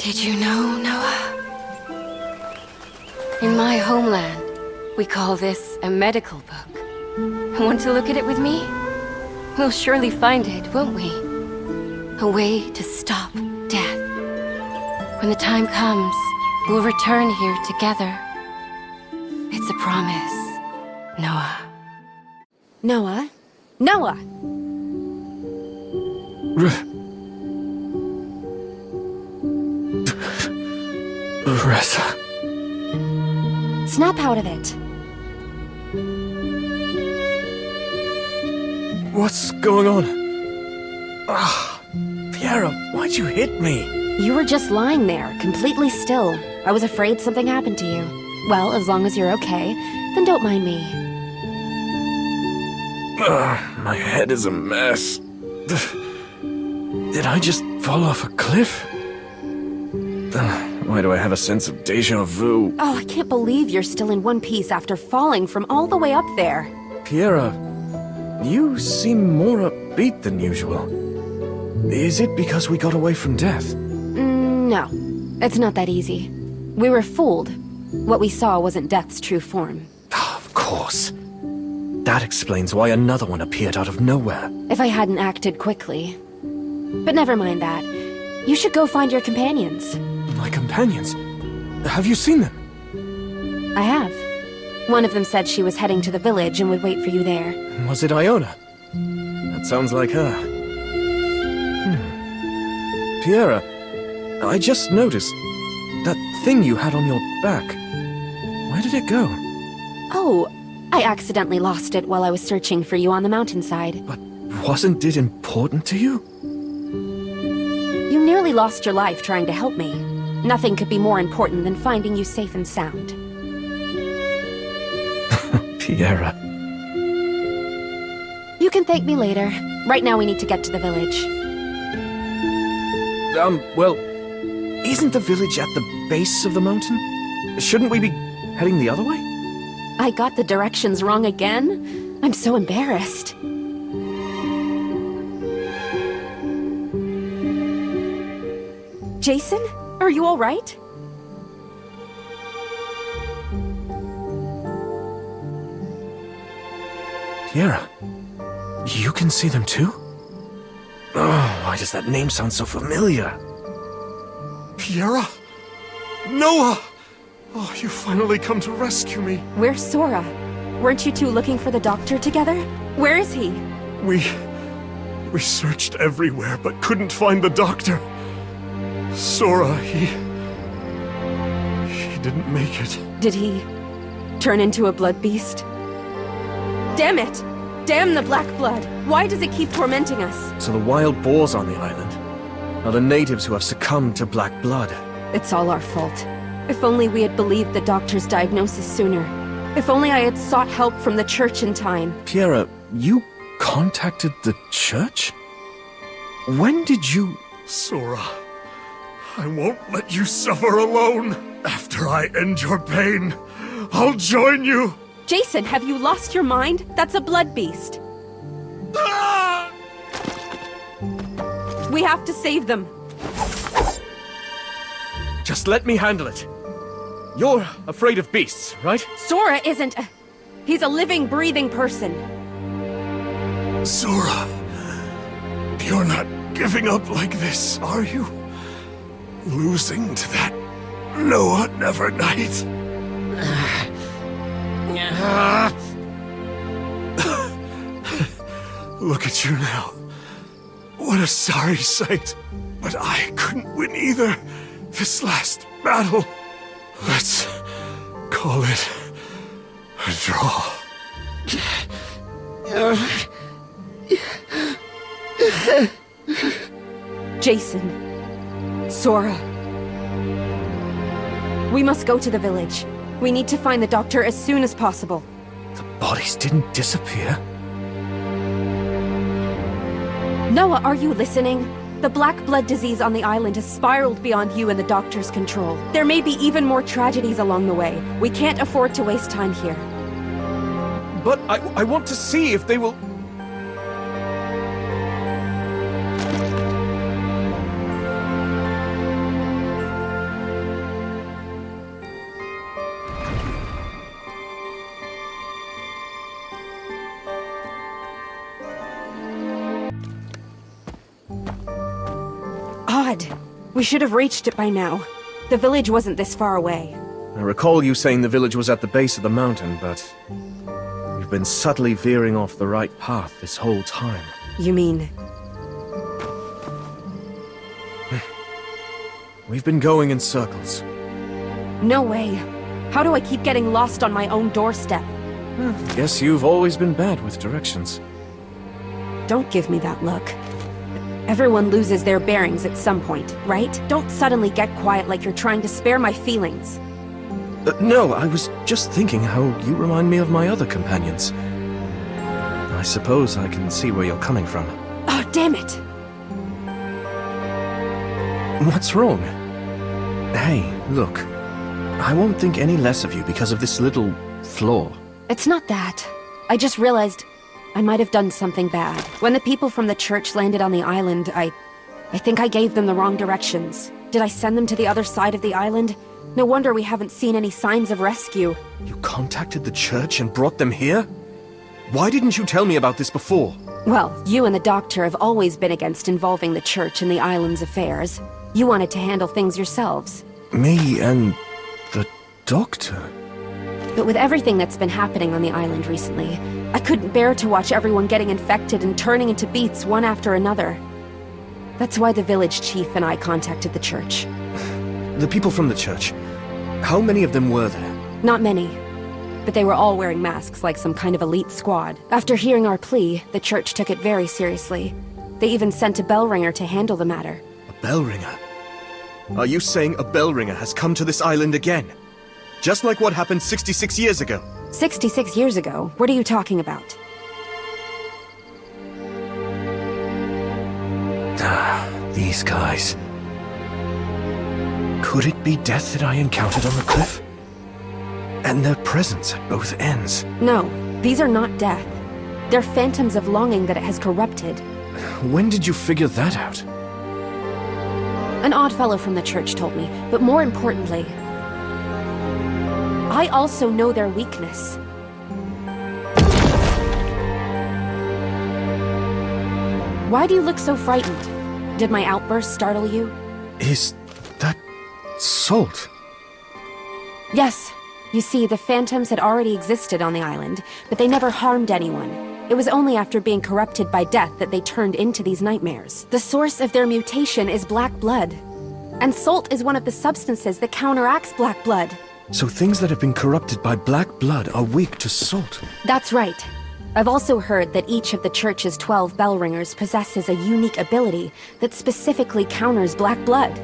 Did you know, Noah? In my homeland, we call this a medical book. Want to look at it with me? We'll surely find it, won't we? A way to stop death. When the time comes, we'll return here together. It's a promise, Noah. Noah? Noah! Ressa. Snap out of it. What's going on? Piera, why'd you hit me? You were just lying there, completely still. I was afraid something happened to you. Well, as long as you're okay, then don't mind me. My head is a mess. Did I just fall off a cliff? Why do I have a sense of déjà vu? Oh, I can't believe you're still in one piece after falling from all the way up there. Piera, you seem more upbeat than usual. Is it because we got away from death? No, it's not that easy. We were fooled. What we saw wasn't Death's true form. Of course. That explains why another one appeared out of nowhere. If I hadn't acted quickly. But never mind that. You should go find your companions. My companions? Have you seen them? I have. One of them said she was heading to the village and would wait for you there. Was it Iona? That sounds like her. Piera, I just noticed that thing you had on your back. Where did it go? Oh, I accidentally lost it while I was searching for you on the mountainside. But wasn't it important to you? You nearly lost your life trying to help me. Nothing could be more important than finding you safe and sound. Piera. You can thank me later. Right now we need to get to the village. Well, isn't the village at the base of the mountain? Shouldn't we be heading the other way? I got the directions wrong again? I'm so embarrassed. Jason? Are you all right? Piera, you can see them too? Oh, why does that name sound so familiar? Piera? Noah! Oh, you finally come to rescue me. Where's Sora? Weren't you two looking for the doctor together? Where is he? We searched everywhere, but couldn't find the doctor. Sora, he didn't make it. Did he turn into a blood beast? Damn it! Damn the black blood! Why does it keep tormenting us? So the wild boars on the island are the natives who have succumbed to black blood. It's all our fault. If only we had believed the doctor's diagnosis sooner. If only I had sought help from the church in time. Piera, you contacted the church? When did you... Sora, I won't let you suffer alone. After I end your pain, I'll join you. Jason, have you lost your mind? That's a blood beast. Ah! We have to save them. Just let me handle it. You're afraid of beasts, right? Sora isn't he's a living, breathing person. Sora, you're not giving up like this, are you? Losing to that Noah Nevernight? Look at you now. What a sorry sight. But I couldn't win either. This last battle. Let's call it a draw. Jason. Sora. We must go to the village. We need to find the doctor as soon as possible. The bodies didn't disappear. Noah, are you listening? The black blood disease on the island has spiraled beyond you and the doctor's control. There may be even more tragedies along the way. We can't afford to waste time here. But I want to see if they will... We should have reached it by now. The village wasn't this far away. I recall you saying the village was at the base of the mountain, but we've been subtly veering off the right path this whole time. You mean... We've been going in circles. No way. How do I keep getting lost on my own doorstep? Guess you've always been bad with directions. Don't give me that look. Everyone loses their bearings at some point, right? Don't suddenly get quiet like you're trying to spare my feelings. No, I was just thinking how you remind me of my other companions. I suppose I can see where you're coming from. Oh, damn it! What's wrong? Hey, look. I won't think any less of you because of this little flaw. It's not that. I just realized I might have done something bad. When the people from the church landed on the island, I think I gave them the wrong directions. Did I send them to the other side of the island? No wonder we haven't seen any signs of rescue. You contacted the church and brought them here? Why didn't you tell me about this before? Well, you and the doctor have always been against involving the church in the island's affairs. You wanted to handle things yourselves. Me and the doctor? But with everything that's been happening on the island recently, I couldn't bear to watch everyone getting infected and turning into beasts one after another. That's why the village chief and I contacted the church. The people from the church. How many of them were there? Not many. But they were all wearing masks like some kind of elite squad. After hearing our plea, the church took it very seriously. They even sent a bell ringer to handle the matter. A bell ringer? Are you saying a bell ringer has come to this island again? Just like what happened 66 years ago? 66 years ago? What are you talking about? These guys. Could it be death that I encountered on the cliff? And their presence at both ends. No, these are not death. They're phantoms of longing that it has corrupted. When did you figure that out? An odd fellow from the church told me, but more importantly, I also know their weakness. Why do you look so frightened? Did my outburst startle you? Is that salt? Yes. You see, the phantoms had already existed on the island, but they never harmed anyone. It was only after being corrupted by death that they turned into these nightmares. The source of their mutation is black blood. And salt is one of the substances that counteracts black blood. So things that have been corrupted by black blood are weak to salt. That's right. I've also heard that each of the church's 12 bell ringers possesses a unique ability that specifically counters black blood.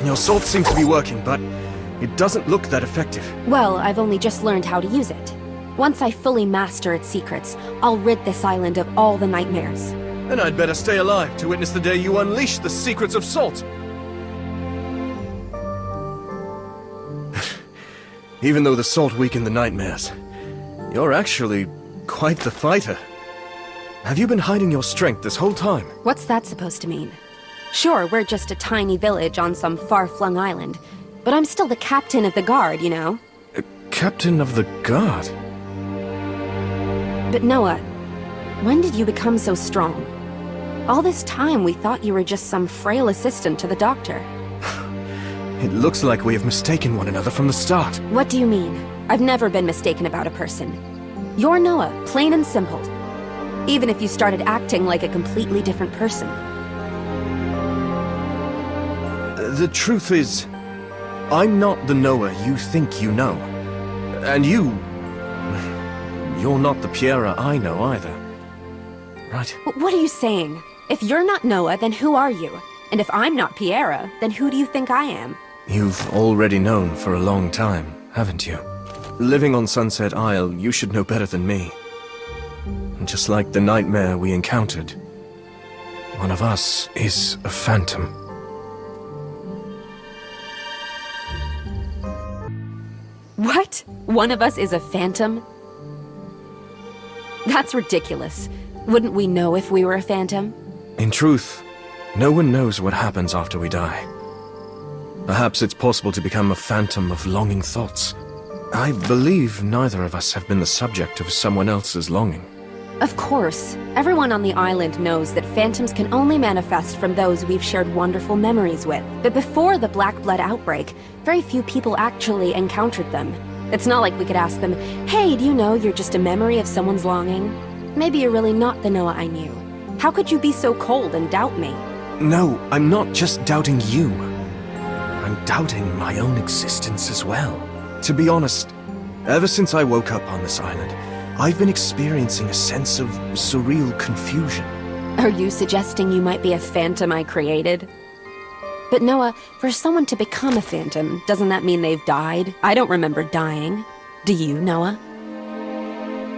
Your salt seems to be working, but it doesn't look that effective. Well, I've only just learned how to use it. Once I fully master its secrets, I'll rid this island of all the nightmares. Then I'd better stay alive to witness the day you unleash the secrets of salt. Even though the salt weakened the nightmares, you're actually quite the fighter. Have you been hiding your strength this whole time? What's that supposed to mean? Sure, we're just a tiny village on some far-flung island, but I'm still the captain of the guard, you know? Captain of the guard? But Noah, when did you become so strong? All this time we thought you were just some frail assistant to the doctor. It looks like we have mistaken one another from the start. What do you mean? I've never been mistaken about a person. You're Noah, plain and simple. Even if you started acting like a completely different person. The truth is, I'm not the Noah you think you know. And you're not the Piera I know either. Right? What are you saying? If you're not Noah, then who are you? And if I'm not Piera, then who do you think I am? You've already known for a long time, haven't you? Living on Sunset Isle, you should know better than me. Just like the nightmare we encountered, one of us is a phantom. What? One of us is a phantom? That's ridiculous. Wouldn't we know if we were a phantom? In truth, no one knows what happens after we die. Perhaps it's possible to become a phantom of longing thoughts. I believe neither of us have been the subject of someone else's longing. Of course. Everyone on the island knows that phantoms can only manifest from those we've shared wonderful memories with. But before the Black Blood outbreak, very few people actually encountered them. It's not like we could ask them, hey, do you know you're just a memory of someone's longing? Maybe you're really not the Noah I knew. How could you be so cold and doubt me? No, I'm not just doubting you. I'm doubting my own existence as well. To be honest, ever since I woke up on this island, I've been experiencing a sense of surreal confusion. Are you suggesting you might be a phantom I created? But Noah, for someone to become a phantom, doesn't that mean they've died? I don't remember dying. Do you, Noah?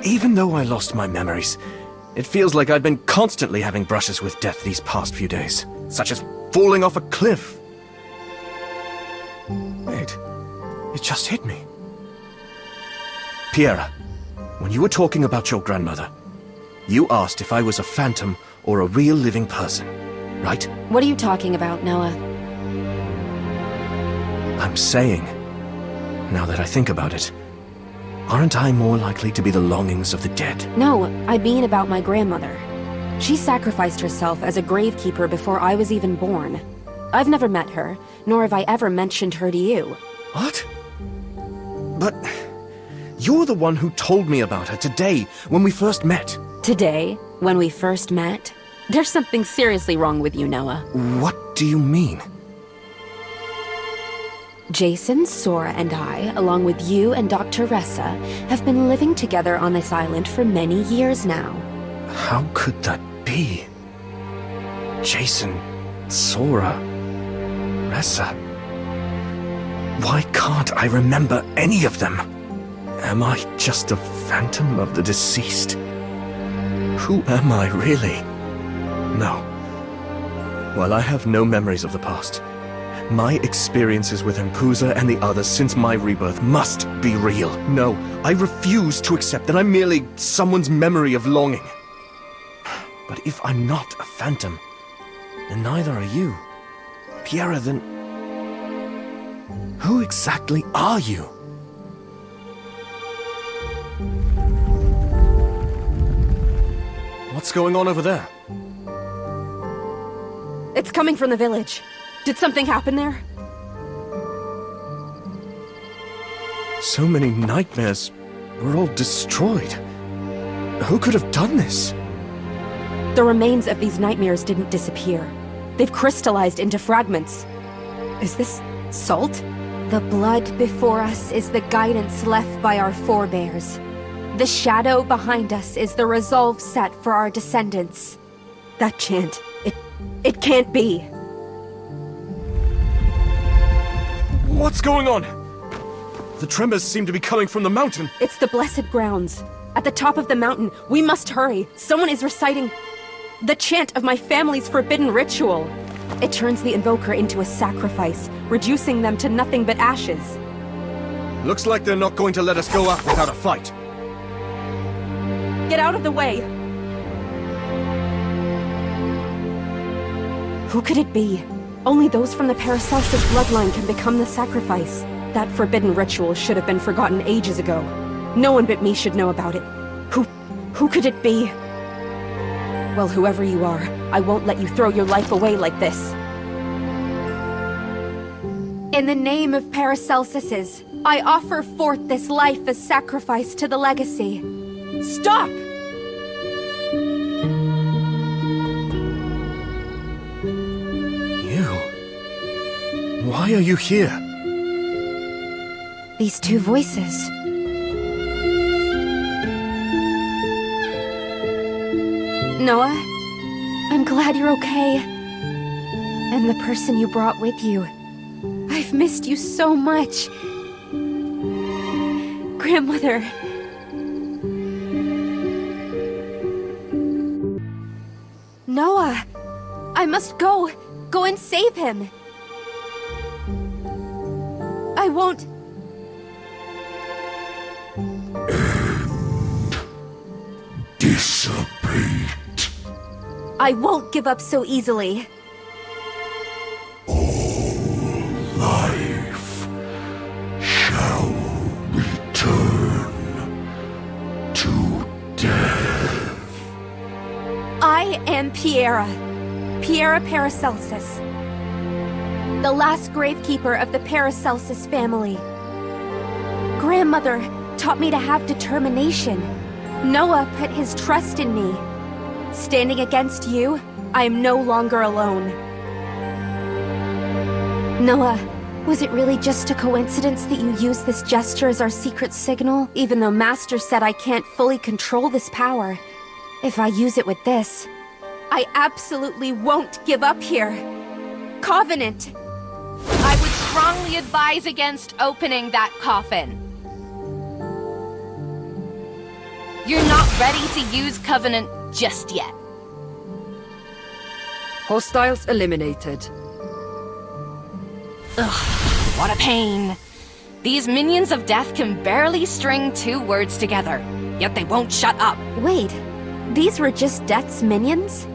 Even though I lost my memories, it feels like I've been constantly having brushes with death these past few days, such as falling off a cliff. Wait, it just hit me. Piera, when you were talking about your grandmother, you asked if I was a phantom or a real living person, right? What are you talking about, Noah? I'm saying, now that I think about it, aren't I more likely to be the longings of the dead? No, I mean about my grandmother. She sacrificed herself as a gravekeeper before I was even born. I've never met her, nor have I ever mentioned her to you. What? But you're the one who told me about her today, when we first met. Today, when we first met? There's something seriously wrong with you, Noah. What do you mean? Jason, Sora, and I, along with you and Dr. Ressa, have been living together on this island for many years now. How could that be? Jason, Sora, Ressa. Why can't I remember any of them? Am I just a phantom of the deceased? Who am I really? No. While I have no memories of the past, my experiences with Empusa and the others since my rebirth must be real. No, I refuse to accept that I'm merely someone's memory of longing. But if I'm not a phantom, then neither are you. Piera, then who exactly are you? What's going on over there? It's coming from the village. Did something happen there? So many nightmares were all destroyed. Who could have done this? The remains of these nightmares didn't disappear. They've crystallized into fragments. Is this salt? The blood before us is the guidance left by our forebears. The shadow behind us is the resolve set for our descendants. That chant, it can't be. What's going on? The tremors seem to be coming from the mountain. It's the blessed grounds. At the top of the mountain, we must hurry. Someone is reciting the chant of my family's forbidden ritual. It turns the invoker into a sacrifice, reducing them to nothing but ashes. Looks like they're not going to let us go up without a fight. Get out of the way! Who could it be? Only those from the Paracelsus bloodline can become the sacrifice. That forbidden ritual should have been forgotten ages ago. No one but me should know about it. Who could it be? Well, whoever you are, I won't let you throw your life away like this. In the name of Paracelsus's, I offer forth this life as sacrifice to the legacy. Stop! You? Why are you here? These two voices. Noah, I'm glad you're okay. And the person you brought with you. I've missed you so much. Grandmother. Noah, I must go. Go and save him. I won't... Dissipate. I won't give up so easily. Life shall return to death. am Piera. Piera Paracelsus. The last gravekeeper of the Paracelsus family. Grandmother taught me to have determination. Noah put his trust in me. Standing against you, I am no longer alone. Noah, was it really just a coincidence that you used this gesture as our secret signal? Even though Master said I can't fully control this power. If I use it with this, I absolutely won't give up here. Covenant! I would strongly advise against opening that coffin. You're not ready to use Covenant just yet. Hostiles eliminated. Ugh, what a pain. These minions of death can barely string 2 words together, yet they won't shut up. Wait, these were just Death's minions?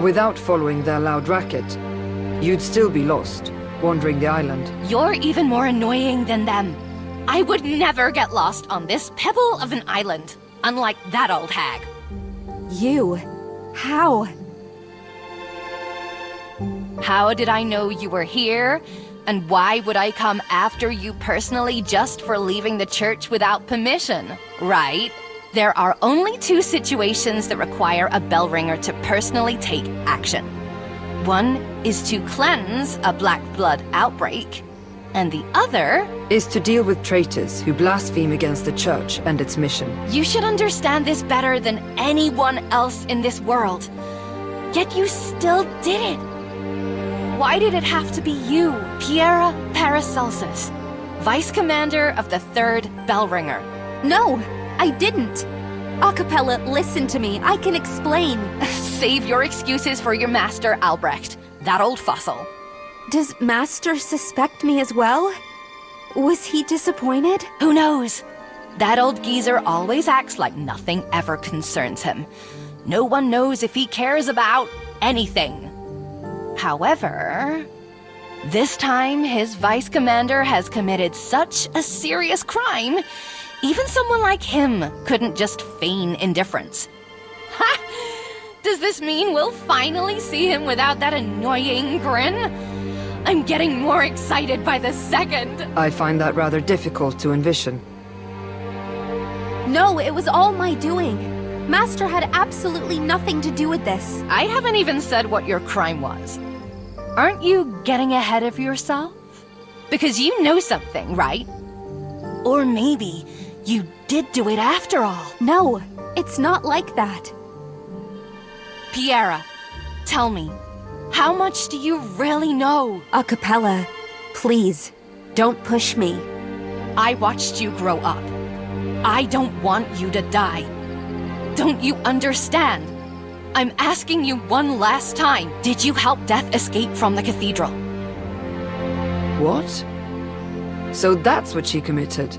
Without following their loud racket, you'd still be lost, wandering the island. You're even more annoying than them. I would never get lost on this pebble of an island, unlike that old hag. You? How? How did I know you were here? And why would I come after you personally just for leaving the church without permission? Right? There are only 2 situations that require a bell ringer to personally take action. One is to cleanse a black blood outbreak, and the other Is to deal with traitors who blaspheme against the church and its mission. You should understand this better than anyone else in this world. Yet you still did it. Why did it have to be you, Piera Paracelsus, Vice Commander of the 3rd Bellringer? No, I didn't. Acapella, listen to me. I can explain. Save your excuses for your master, Albrecht, that old fossil. Does Master suspect me as well? Was he disappointed? Who knows? That old geezer always acts like nothing ever concerns him. No one knows if he cares about anything. However, this time his vice commander has committed such a serious crime, even someone like him couldn't just feign indifference. Ha! Does this mean we'll finally see him without that annoying grin? I'm getting more excited by the second. I find that rather difficult to envision. No, it was all my doing. Master had absolutely nothing to do with this. I haven't even said what your crime was. Aren't you getting ahead of yourself? Because you know something, right? Or maybe you did do it after all. No, it's not like that. Piera, tell me, how much do you really know? Acapella, please, don't push me. I watched you grow up. I don't want you to die. Don't you understand? I'm asking you one last time. Did you help Death escape from the cathedral? What? So that's what she committed.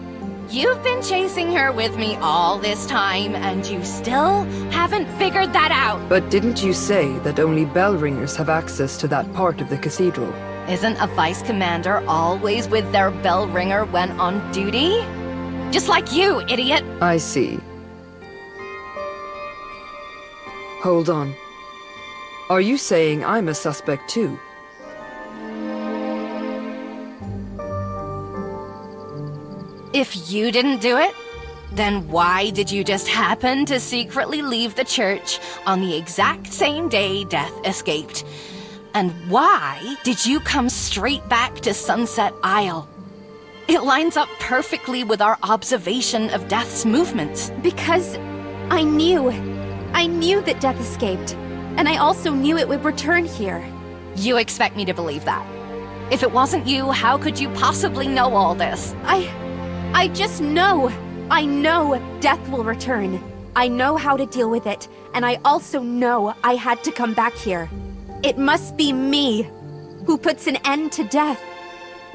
You've been chasing her with me all this time, and you still haven't figured that out. But didn't you say that only bell ringers have access to that part of the cathedral? Isn't a vice commander always with their bell ringer when on duty? Just like you, idiot! I see. Hold on. Are you saying I'm a suspect too? If you didn't do it, then why did you just happen to secretly leave the church on the exact same day Death escaped? And why did you come straight back to Sunset Isle? It lines up perfectly with our observation of Death's movements. Because I knew that Death escaped. And I also knew it would return here. You expect me to believe that? If it wasn't you, how could you possibly know all this? I just know. I know Death will return. I know how to deal with it. And I also know I had to come back here. It must be me who puts an end to Death.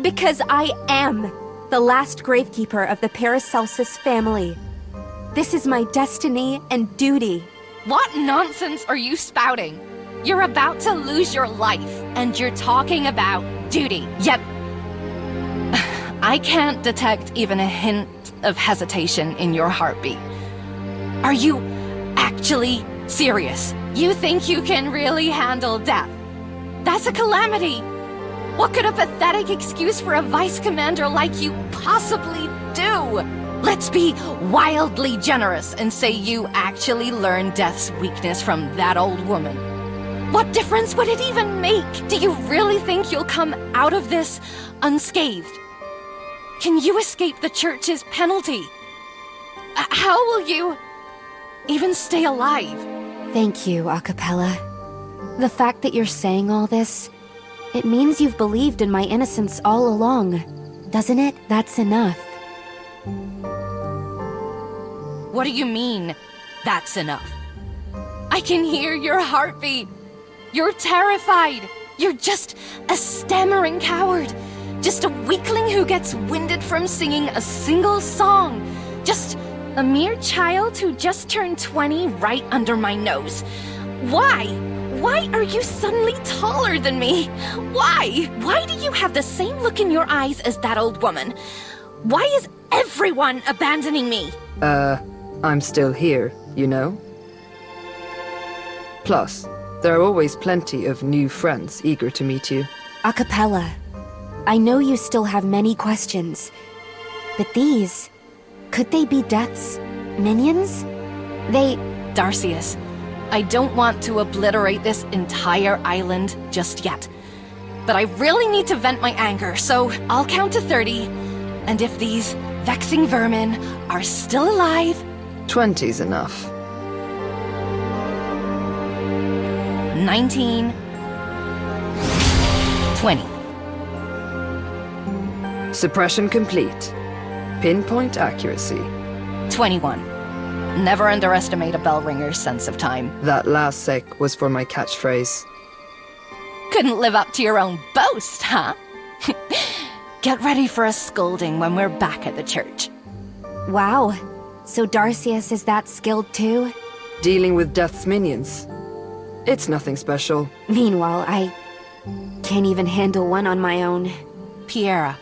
Because I am the last gravekeeper of the Paracelsus family. This is my destiny and duty. What nonsense are you spouting? You're about to lose your life, and you're talking about duty. Yet, I can't detect even a hint of hesitation in your heartbeat. Are you actually Serious, you think you can really handle death? That's a calamity! What could a pathetic excuse for a vice commander like you possibly do? Let's be wildly generous and say you actually learned Death's weakness from that old woman. What difference would it even make? Do you really think you'll come out of this unscathed? Can you escape the Church's penalty? How will you even stay alive? Thank you, Acapella. The fact that you're saying all this, it means you've believed in my innocence all along, doesn't it? That's enough. What do you mean, that's enough? I can hear your heartbeat. You're terrified. You're just a stammering coward. Just a weakling who gets winded from singing a single song. Just a mere child who just turned 20 right under my nose. Why? Why are you suddenly taller than me? Why? Why do you have the same look in your eyes as that old woman? Why is everyone abandoning me? I'm still here, you know? Plus, there are always plenty of new friends eager to meet you. Acapella, I know you still have many questions, but these, could they be Death's minions? Darcius, I don't want to obliterate this entire island just yet. But I really need to vent my anger, so I'll count to 30. And if these vexing vermin are still alive... 20's enough. 19... 20. Suppression complete. Pinpoint accuracy. 21. Never underestimate a bell ringer's sense of time. That last sec was for my catchphrase. Couldn't live up to your own boast, huh? Get ready for a scolding when we're back at the church. Wow, so Darcius is that skilled too? Dealing with Death's minions. It's nothing special. Meanwhile, I can't even handle one on my own. Piera,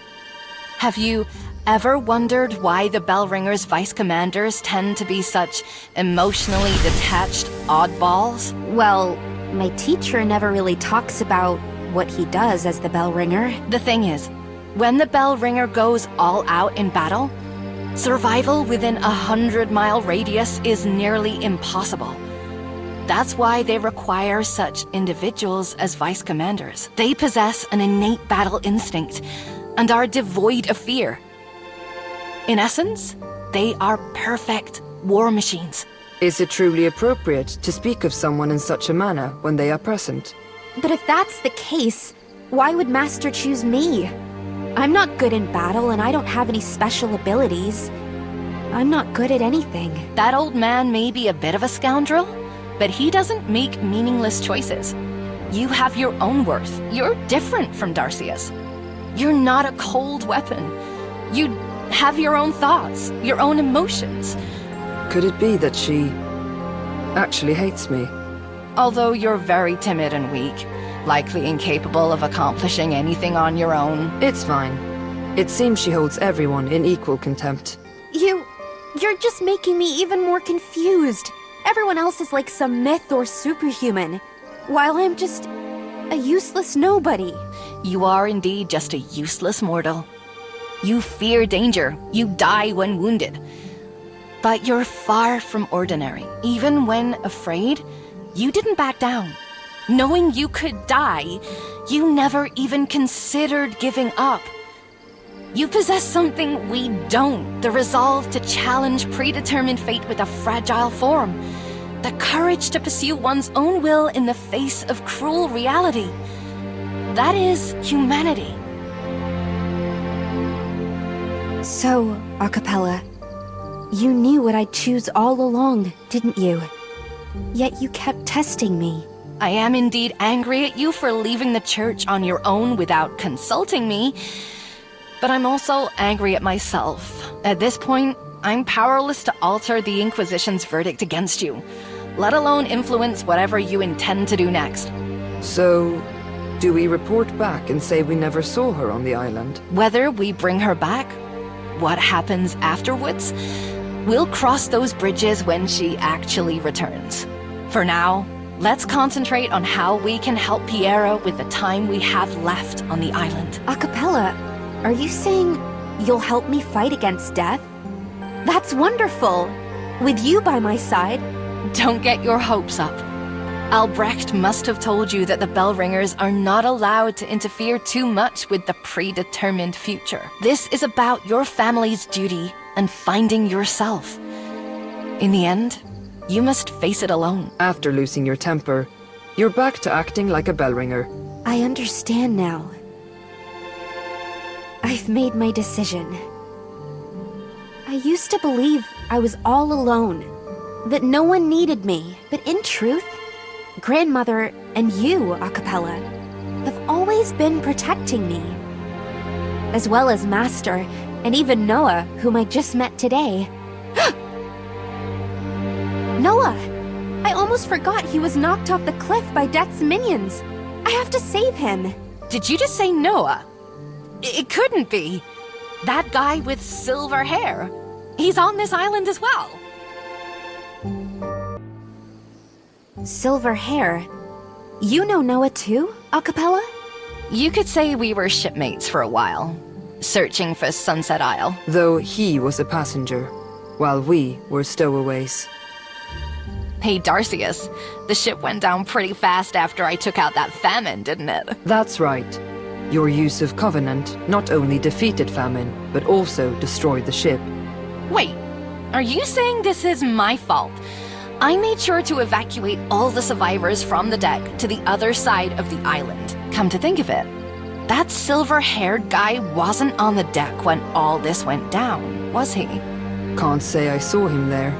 have you ever wondered why the bell ringers' vice commanders tend to be such emotionally detached oddballs? Well, my teacher never really talks about what he does as the bell ringer. The thing is, when the bell ringer goes all out in battle, survival within a 100-mile radius is nearly impossible. That's why they require such individuals as vice commanders. They possess an innate battle instinct and are devoid of fear. In essence, they are perfect war machines. Is it truly appropriate to speak of someone in such a manner when they are present? But if that's the case, why would Master choose me? I'm not good in battle and I don't have any special abilities. I'm not good at anything. That old man may be a bit of a scoundrel, but he doesn't make meaningless choices. You have your own worth. You're different from Darcius. You're not a cold weapon. You have your own thoughts, your own emotions. Could it be that she actually hates me? Although you're very timid and weak, likely incapable of accomplishing anything on your own. It's fine. It seems she holds everyone in equal contempt. You're just making me even more confused. Everyone else is like some myth or superhuman, while I'm just a useless nobody. You are indeed just a useless mortal. You fear danger. You die when wounded. But you're far from ordinary. Even when afraid, you didn't back down. Knowing you could die, you never even considered giving up. You possess something we don't, the resolve to challenge predetermined fate with a fragile form. The courage to pursue one's own will in the face of cruel reality. That is humanity. So, Acapella, you knew what I'd choose all along, didn't you? Yet you kept testing me. I am indeed angry at you for leaving the church on your own without consulting me, but I'm also angry at myself. At this point, I'm powerless to alter the Inquisition's verdict against you, let alone influence whatever you intend to do next. So, do we report back and say we never saw her on the island? Whether we bring her back, what happens afterwards, we'll cross those bridges when she actually returns. For now, let's concentrate on how we can help Piera with the time we have left on the island. Acapella, are you saying you'll help me fight against death? That's wonderful! With you by my side. Don't get your hopes up. Albrecht must have told you that the Bellringers are not allowed to interfere too much with the predetermined future. This is about your family's duty and finding yourself. In the end, you must face it alone. After losing your temper, you're back to acting like a Bellringer. I understand now. I've made my decision. I used to believe I was all alone, that no one needed me, but in truth, Grandmother and you, Acapella, have always been protecting me. As well as Master, and even Noah, whom I just met today. Noah! I almost forgot he was knocked off the cliff by Death's minions. I have to save him. Did you just say Noah? It couldn't be. That guy with silver hair. He's on this island as well. Silver hair? You know Noah too, Acapella? You could say we were shipmates for a while, searching for Sunset Isle. Though he was a passenger, while we were stowaways. Hey, Darcius, the ship went down pretty fast after I took out that famine, didn't it? That's right. Your use of Covenant not only defeated famine, but also destroyed the ship. Wait, are you saying this is my fault? I made sure to evacuate all the survivors from the deck to the other side of the island. Come to think of it, that silver-haired guy wasn't on the deck when all this went down, was he? Can't say I saw him there.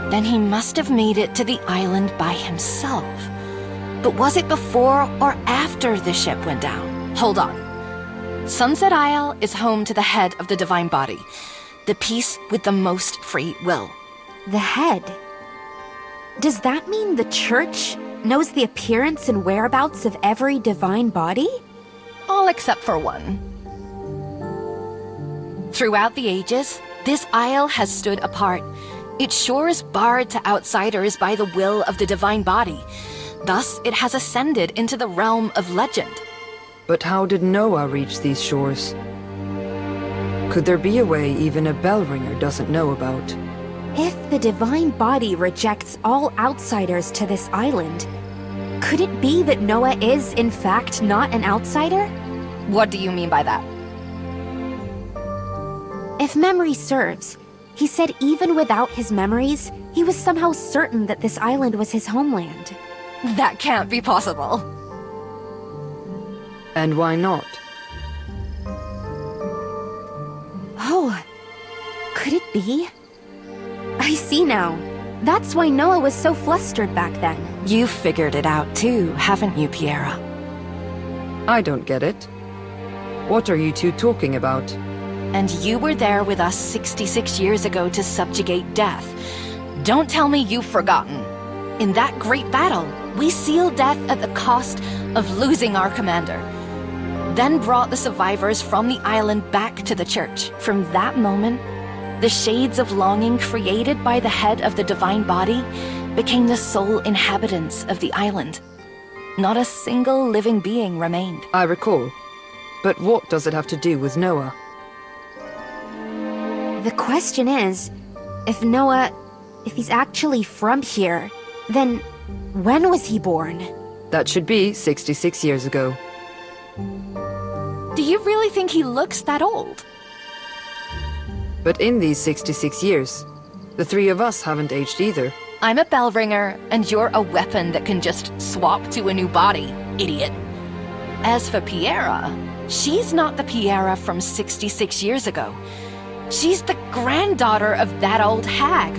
Then he must have made it to the island by himself. But was it before or after the ship went down? Hold on. Sunset Isle is home to the head of the Divine Body, the piece with the most free will. The head? Does that mean the Church knows the appearance and whereabouts of every divine body? All except for one. Throughout the ages, this isle has stood apart, its shores barred to outsiders by the will of the Divine Body. Thus, it has ascended into the realm of legend. But how did Noah reach these shores? Could there be a way even a Bellringer doesn't know about? If the Divine Body rejects all outsiders to this island, could it be that Noah is, in fact, not an outsider? What do you mean by that? If memory serves, he said even without his memories, he was somehow certain that this island was his homeland. That can't be possible. And why not? Oh, could it be? I see now. That's why Noah was so flustered back then. You figured it out too, haven't you, Piera? I don't get it. What are you two talking about? And you were there with us 66 years ago to subjugate death. Don't tell me you've forgotten. In that great battle, we sealed death at the cost of losing our commander. Then brought the survivors from the island back to the Church. From that moment, the shades of longing created by the head of the Divine Body became the sole inhabitants of the island. Not a single living being remained. I recall. But what does it have to do with Noah? The question is, if he's actually from here, then when was he born? That should be 66 years ago. Do you really think he looks that old? But in these 66 years, the three of us haven't aged either. I'm a Bellringer, and you're a weapon that can just swap to a new body, idiot. As for Piera, she's not the Piera from 66 years ago. She's the granddaughter of that old hag,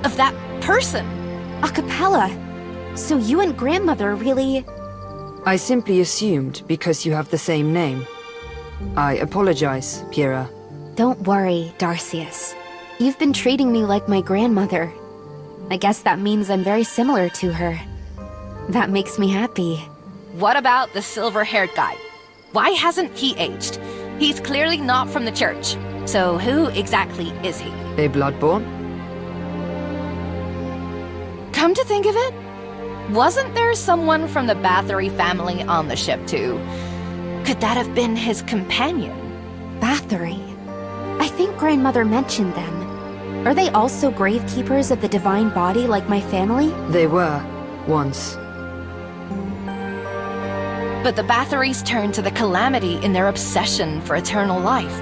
of that person. Acapella, so you and Grandmother really... I simply assumed because you have the same name. I apologize, Piera. Don't worry, Darcius. You've been treating me like my grandmother. I guess that means I'm very similar to her. That makes me happy. What about the silver-haired guy? Why hasn't he aged? He's clearly not from the Church. So who exactly is he? A bloodborne? Come to think of it, wasn't there someone from the Bathory family on the ship too? Could that have been his companion? Bathory. I think Grandmother mentioned them. Are they also gravekeepers of the divine body like my family? They were, once. But the Bathorys turned to the Calamity in their obsession for eternal life.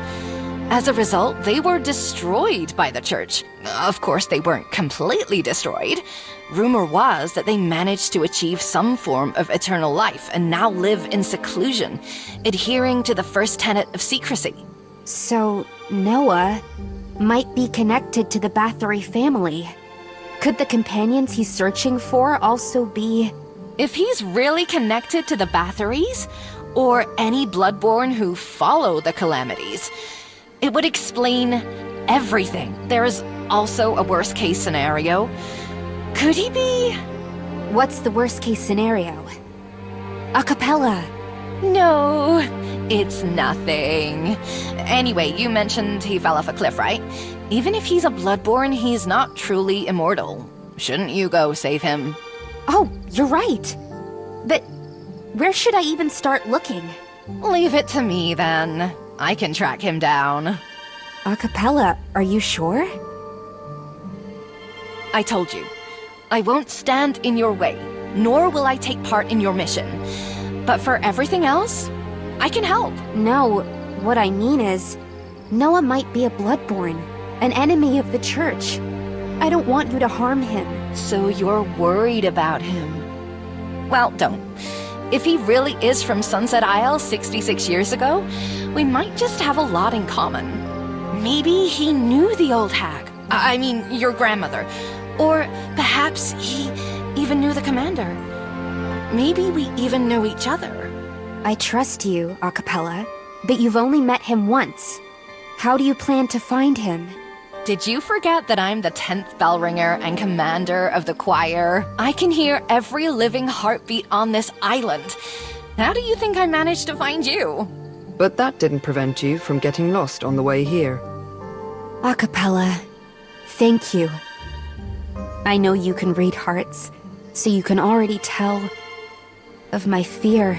As a result, they were destroyed by the Church. Of course, they weren't completely destroyed. Rumor was that they managed to achieve some form of eternal life and now live in seclusion, adhering to the first tenet of secrecy. So, Noah might be connected to the Bathory family. Could the companions he's searching for also be... If he's really connected to the Bathorys, or any Bloodborne who follow the Calamities, it would explain everything. There's also a worst-case scenario. Could he be... What's the worst-case scenario? A cappella. No, it's nothing. Anyway, you mentioned he fell off a cliff, right? Even if he's a Bloodborne, he's not truly immortal. Shouldn't you go save him? Oh, you're right. But where should I even start looking? Leave it to me, then. I can track him down. A cappella, are you sure? I told you. I won't stand in your way, nor will I take part in your mission. But for everything else, I can help. No, what I mean is, Noah might be a Bloodborne, an enemy of the Church. I don't want you to harm him. So you're worried about him. Well, don't. If he really is from Sunset Isle 66 years ago, we might just have a lot in common. Maybe he knew the old hag. I mean, your grandmother. Or perhaps he even knew the commander. Maybe we even know each other. I trust you, a cappella, but you've only met him once. How do you plan to find him? Did you forget that I'm the 10th bell ringer and commander of the choir? I can hear every living heartbeat on this island. How do you think I managed to find you? But that didn't prevent you from getting lost on the way here. A cappella, thank you. I know you can read hearts, so you can already tell of my fear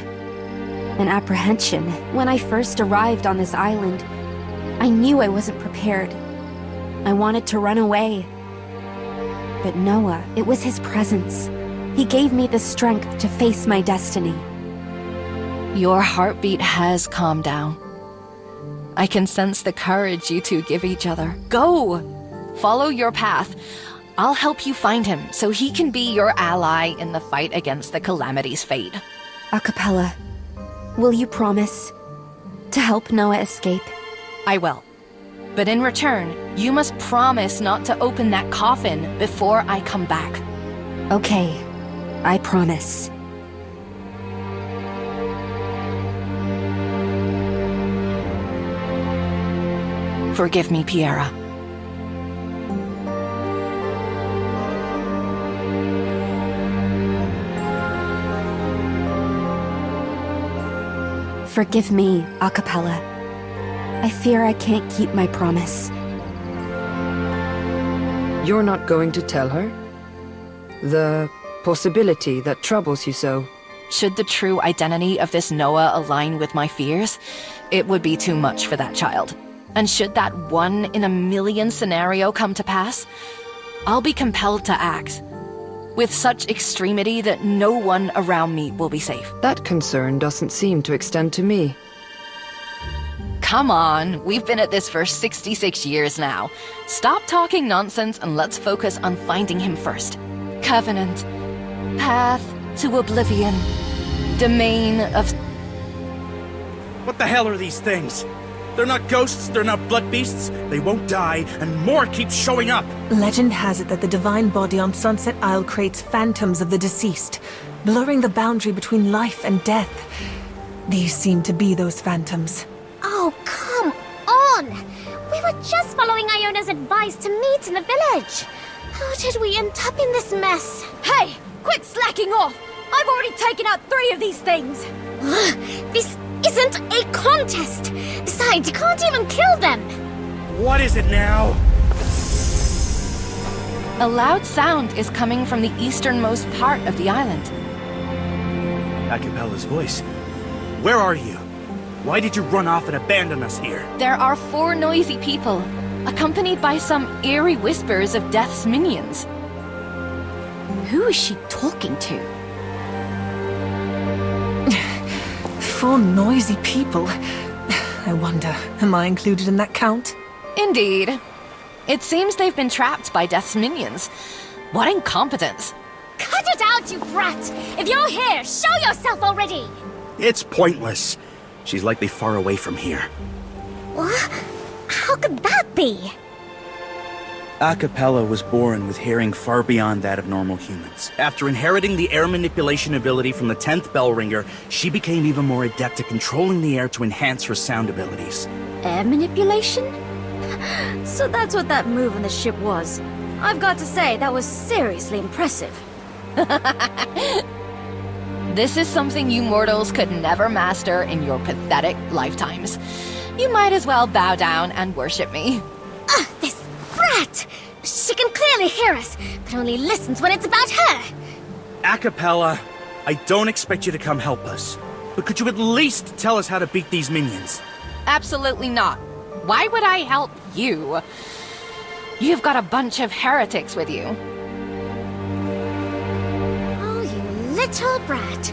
and apprehension. When I first arrived on this island, I knew I wasn't prepared. I wanted to run away. But Noah, it was his presence. He gave me the strength to face my destiny. Your heartbeat has calmed down. I can sense the courage you two give each other. Go! Follow your path. I'll help you find him so he can be your ally in the fight against the Calamity's fate. A cappella, will you promise to help Noah escape? I will. But in return, you must promise not to open that coffin before I come back. Okay, I promise. Forgive me, Piera. Forgive me, a cappella. I fear I can't keep my promise. You're not going to tell her? The possibility that troubles you so? Should the true identity of this Noah align with my fears, it would be too much for that child. And should that 1 in a million scenario come to pass, I'll be compelled to act, with such extremity that no one around me will be safe. That concern doesn't seem to extend to me. Come on, we've been at this for 66 years now. Stop talking nonsense and let's focus on finding him first. Covenant. Path to oblivion. Domain of... What the hell are these things? They're not ghosts, they're not blood beasts, they won't die, and more keeps showing up! Legend has it that the divine body on Sunset Isle creates phantoms of the deceased, blurring the boundary between life and death. These seem to be those phantoms. Oh, come on! We were just following Iona's advice to meet in the village. How did we end up in this mess? Hey! Quit slacking off! I've already taken out 3 of these things! This isn't a contest! Besides, you can't even kill them! What is it now? A loud sound is coming from the easternmost part of the island. Acapella's voice. Where are you? Why did you run off and abandon us here? There are 4 noisy people, accompanied by some eerie whispers of Death's minions. Who is she talking to? 4 noisy people. I wonder, am I included in that count? Indeed. It seems they've been trapped by Death's minions. What incompetence. Cut it out, you brat! If you're here, show yourself already! It's pointless. She's likely far away from here. What? How could that be? Acapella was born with hearing far beyond that of normal humans. After inheriting the air manipulation ability from the 10th bell ringer, she became even more adept at controlling the air to enhance her sound abilities. Air manipulation? So that's what that move on the ship was. I've got to say, that was seriously impressive. This is something you mortals could never master in your pathetic lifetimes. You might as well bow down and worship me. This brat! She can clearly hear us, but only listens when it's about her! Acapella, I don't expect you to come help us. But could you at least tell us how to beat these minions? Absolutely not. Why would I help you? You've got a bunch of heretics with you. Oh, you little brat.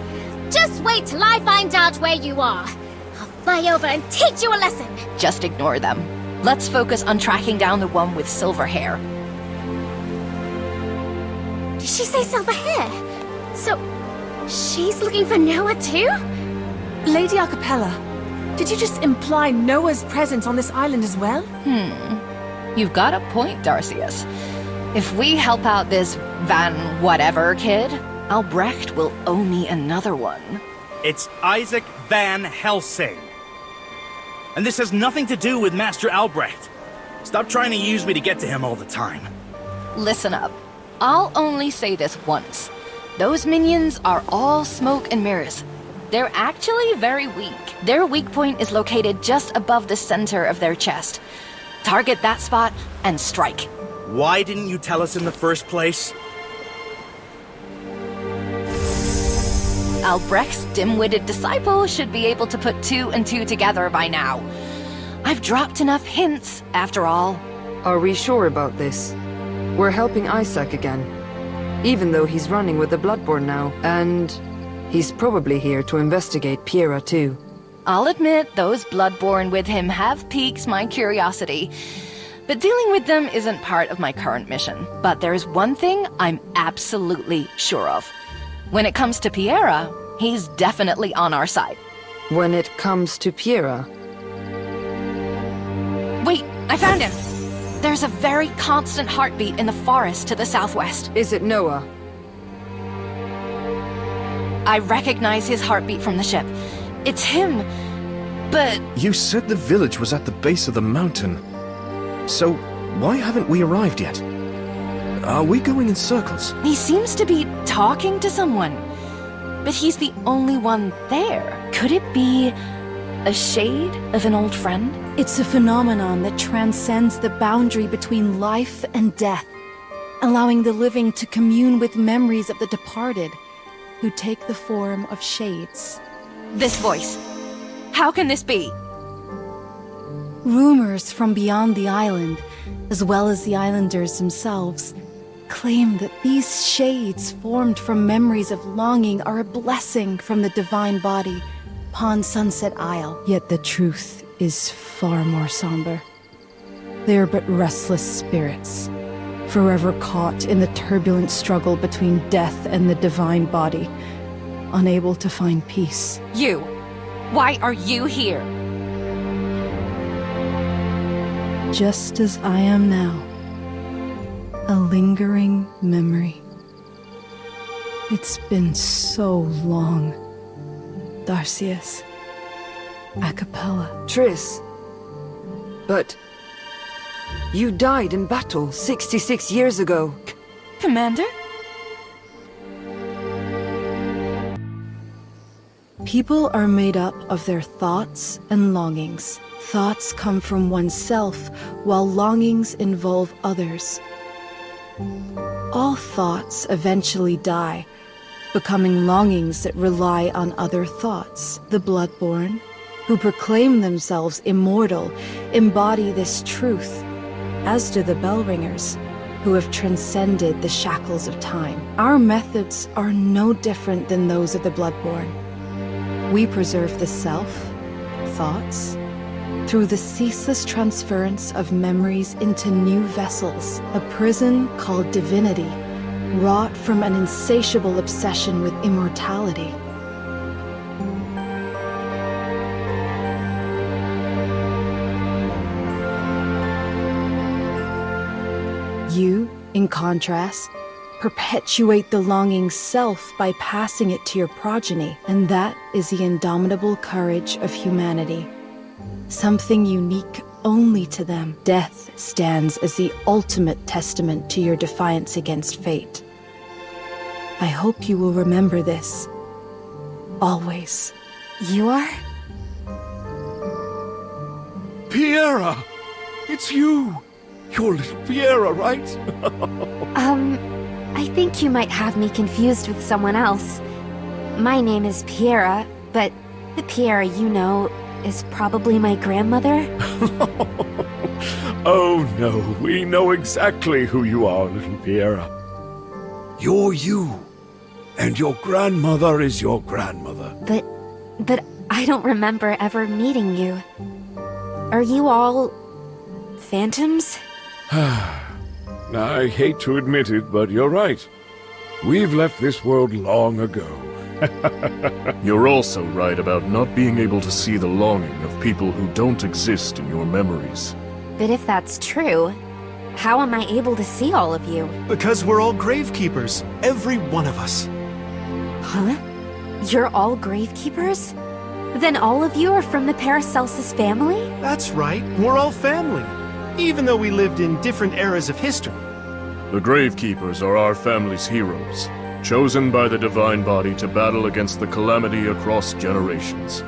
Just wait till I find out where you are. I'll fly over and teach you a lesson. Just ignore them. Let's focus on tracking down the one with silver hair. Did she say silver hair? So, she's looking for Noah too? Lady Acapella, did you just imply Noah's presence on this island as well? You've got a point, Darcius. If we help out this Van Whatever kid, Albrecht will owe me another one. It's Isaac Van Helsing. And this has nothing to do with Master Albrecht. Stop trying to use me to get to him all the time. Listen up. I'll only say this once. Those minions are all smoke and mirrors. They're actually very weak. Their weak point is located just above the center of their chest. Target that spot and strike. Why didn't you tell us in the first place? Albrecht's dim-witted disciple should be able to put 2 and 2 together by now. I've dropped enough hints, after all. Are we sure about this? We're helping Isaac again. Even though he's running with the Bloodborne now, and he's probably here to investigate Piera too. I'll admit those Bloodborne with him have piqued my curiosity. But dealing with them isn't part of my current mission. But there's one thing I'm absolutely sure of. When it comes to Piera, he's definitely on our side. When it comes to Piera, Wait, I found him! There's a very constant heartbeat in the forest to the southwest. is it Noah? I recognize his heartbeat from the ship. It's him, but You said the village was at the base of the mountain. So, why haven't we arrived yet? Are we going in circles? he seems to be talking to someone. But he's the only one there. Could it be a shade of an old friend? It's a phenomenon that transcends the boundary between life and death, allowing the living to commune with memories of the departed, who take the form of shades. This voice. How can this be? Rumors from beyond the island, as well as the islanders themselves, claim that these shades formed from memories of longing are a blessing from the divine body upon Sunset Isle. Yet the truth is far more somber. They are but restless spirits, forever caught in the turbulent struggle between death and the divine body, unable to find peace. You. Why are you here? Just as I am now. A lingering memory. It's been so long. Darcius. Acapella. Triss. But you died in battle 66 years ago. Commander? People are made up of their thoughts and longings. Thoughts come from oneself, while longings involve others. All thoughts eventually die, becoming longings that rely on other thoughts. The Bloodborn, who proclaim themselves immortal, embody this truth, as do the Bellringers, who have transcended the shackles of time. Our methods are no different than those of the Bloodborn. We preserve the self, thoughts, through the ceaseless transference of memories into new vessels, a prison called divinity, wrought from an insatiable obsession with immortality. You, in contrast, perpetuate the longing self by passing it to your progeny, and that is the indomitable courage of humanity. Something unique only to them. Death stands as the ultimate testament to your defiance against fate. I hope you will remember this. Always. You are? Piera! It's you! You're little Piera, right? I think you might have me confused with someone else. My name is Piera, but the Piera you know is probably my grandmother. Oh no, we know exactly who you are, little Piera. You're you, and your grandmother is your grandmother. But I don't remember ever meeting you. Are you all phantoms? I hate to admit it, but you're right. We've left this world long ago. You're also right about not being able to see the longing of people who don't exist in your memories. But if that's true, how am I able to see all of you? Because we're all gravekeepers, every one of us. Huh? You're all gravekeepers? Then all of you are from the Paracelsus family? That's right, we're all family, even though we lived in different eras of history. The Gravekeepers are our family's heroes, chosen by the Divine Body to battle against the calamity across generations.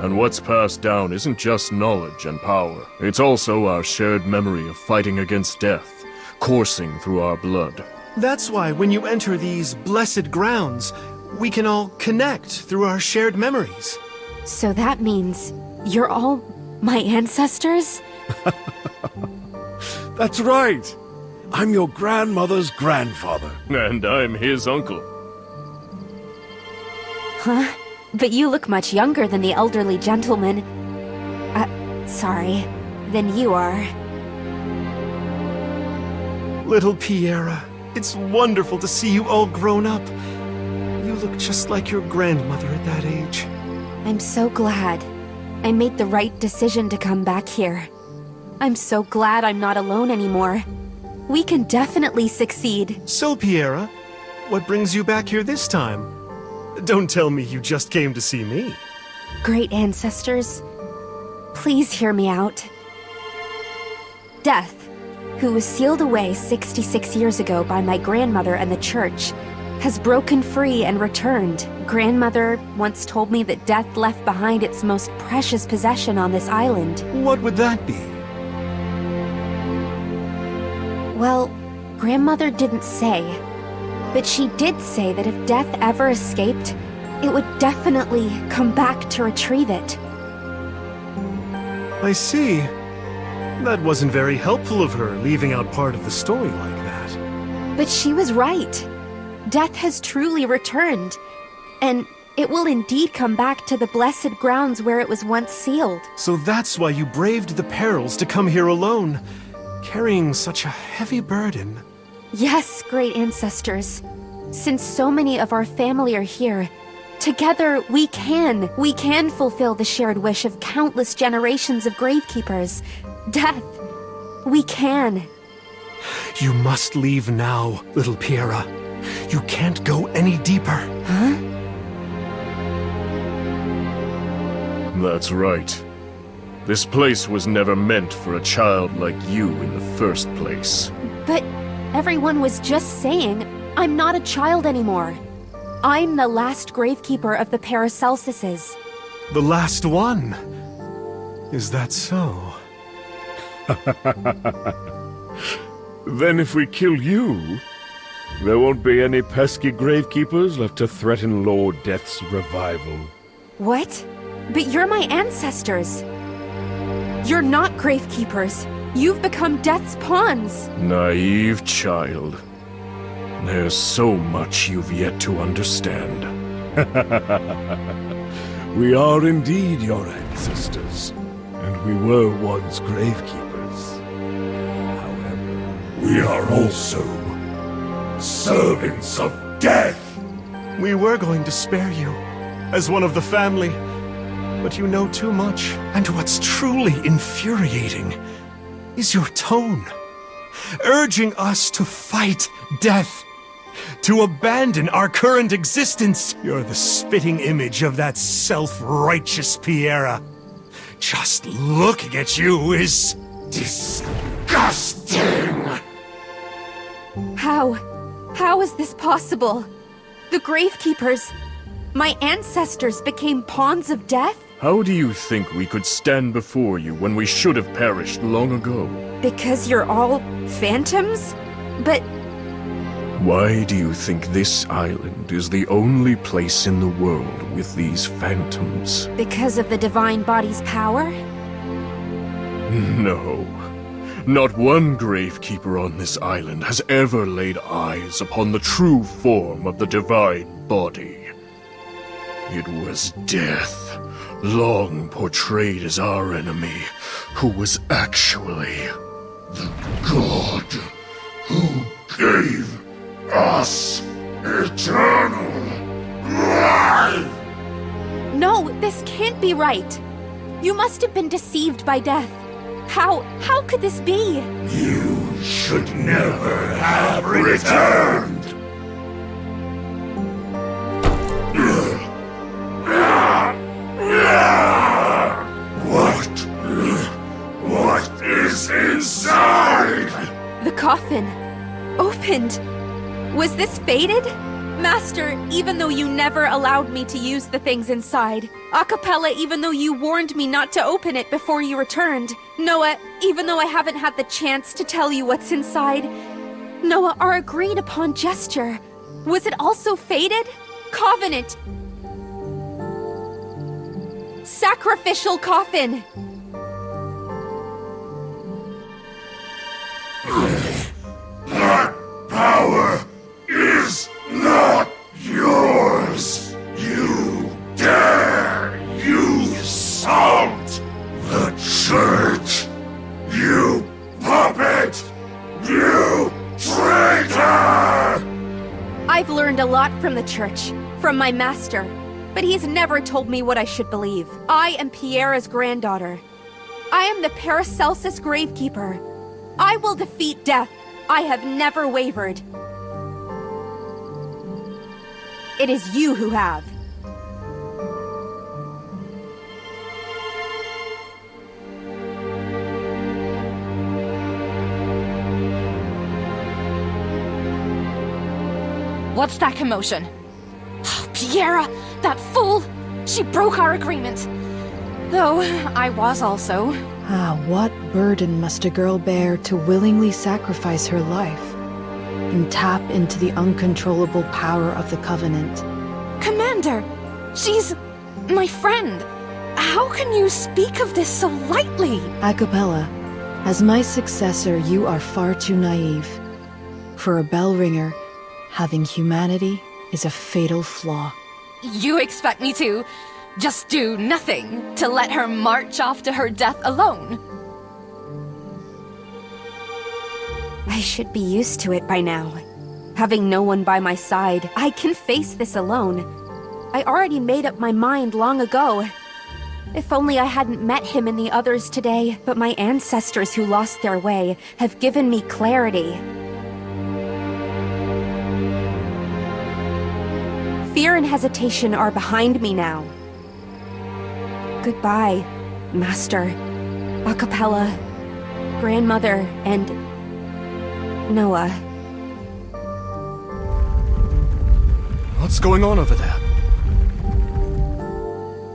And what's passed down isn't just knowledge and power, it's also our shared memory of fighting against death, coursing through our blood. That's why when you enter these blessed grounds, we can all connect through our shared memories. So that means you're all my ancestors? That's right. I'm your grandmother's grandfather. And I'm his uncle. Huh? But you look much younger than the elderly gentleman. Sorry. Than you are. Little Piera, it's wonderful to see you all grown up. You look just like your grandmother at that age. I'm so glad. I made the right decision to come back here. I'm so glad I'm not alone anymore. We can definitely succeed. So, Piera, what brings you back here this time? Don't tell me you just came to see me. Great ancestors, please hear me out. Death, who was sealed away 66 years ago by my grandmother and the church, has broken free and returned. Grandmother once told me that Death left behind its most precious possession on this island. What would that be? Well, Grandmother didn't say, but she did say that if Death ever escaped, it would definitely come back to retrieve it. I see. That wasn't very helpful of her, leaving out part of the story like that. But she was right. Death has truly returned, and it will indeed come back to the blessed grounds where it was once sealed. So that's why you braved the perils to come here alone, carrying such a heavy burden. Yes, great ancestors. Since so many of our family are here, together we can fulfill the shared wish of countless generations of gravekeepers. Death, we can. You must leave now, little Piera. You can't go any deeper. Huh? That's right. This place was never meant for a child like you in the first place. But everyone was just saying I'm not a child anymore. I'm the last gravekeeper of the Paracelsuses. The last one? Is that so? Then if we kill you, there won't be any pesky gravekeepers left to threaten Lord Death's revival. What? But you're my ancestors. You're not gravekeepers. You've become Death's pawns. Naive child. There's so much you've yet to understand. We are indeed your ancestors, and we were once gravekeepers. However, we are also servants of death. We were going to spare you, as one of the family. But you know too much. And what's truly infuriating is your tone. Urging us to fight death. To abandon our current existence. You're the spitting image of that self-righteous Piera. Just looking at you is disgusting. How? How is this possible? The gravekeepers, my ancestors, became pawns of death? How do you think we could stand before you when we should have perished long ago? Because you're all phantoms? But Why do you think this island is the only place in the world with these phantoms? because of the divine body's power? No. Not one gravekeeper on this island has ever laid eyes upon the true form of the divine body. It was death, long portrayed as our enemy, who was actually the god who gave us eternal life. No, this can't be right. You must have been deceived by death. How could this be? You should never have returned. What is inside? The coffin. Opened. Was this fated? Master, even though you never allowed me to use the things inside. Acapella, even though you warned me not to open it before you returned. Noah, even though I haven't had the chance to tell you what's inside. Noah, our agreed upon gesture. Was it also fated? Covenant. Sacrificial coffin. That power is not yours. You dare insult the church. You puppet. You traitor. I've learned a lot from the church, from my master, but he's never told me what I should believe. I am Piera's granddaughter. I am the Paracelsus Gravekeeper. I will defeat death. I have never wavered. It is you who have. What's that commotion? Piera, that fool! She broke our agreement. Though, I was also. What burden must a girl bear to willingly sacrifice her life and tap into the uncontrollable power of the Covenant? Commander! She's my friend. How can you speak of this so lightly? Acapella, as my successor, you are far too naive. For a bell ringer, having humanity is a fatal flaw. You expect me to just do nothing to let her march off to her death alone? I should be used to it by now. Having no one by my side, I can face this alone. I already made up my mind long ago. If only I hadn't met him and the others today, but my ancestors who lost their way have given me clarity. Fear and hesitation are behind me now. Goodbye, Master, Acapella, Grandmother, and Noah. What's going on over there?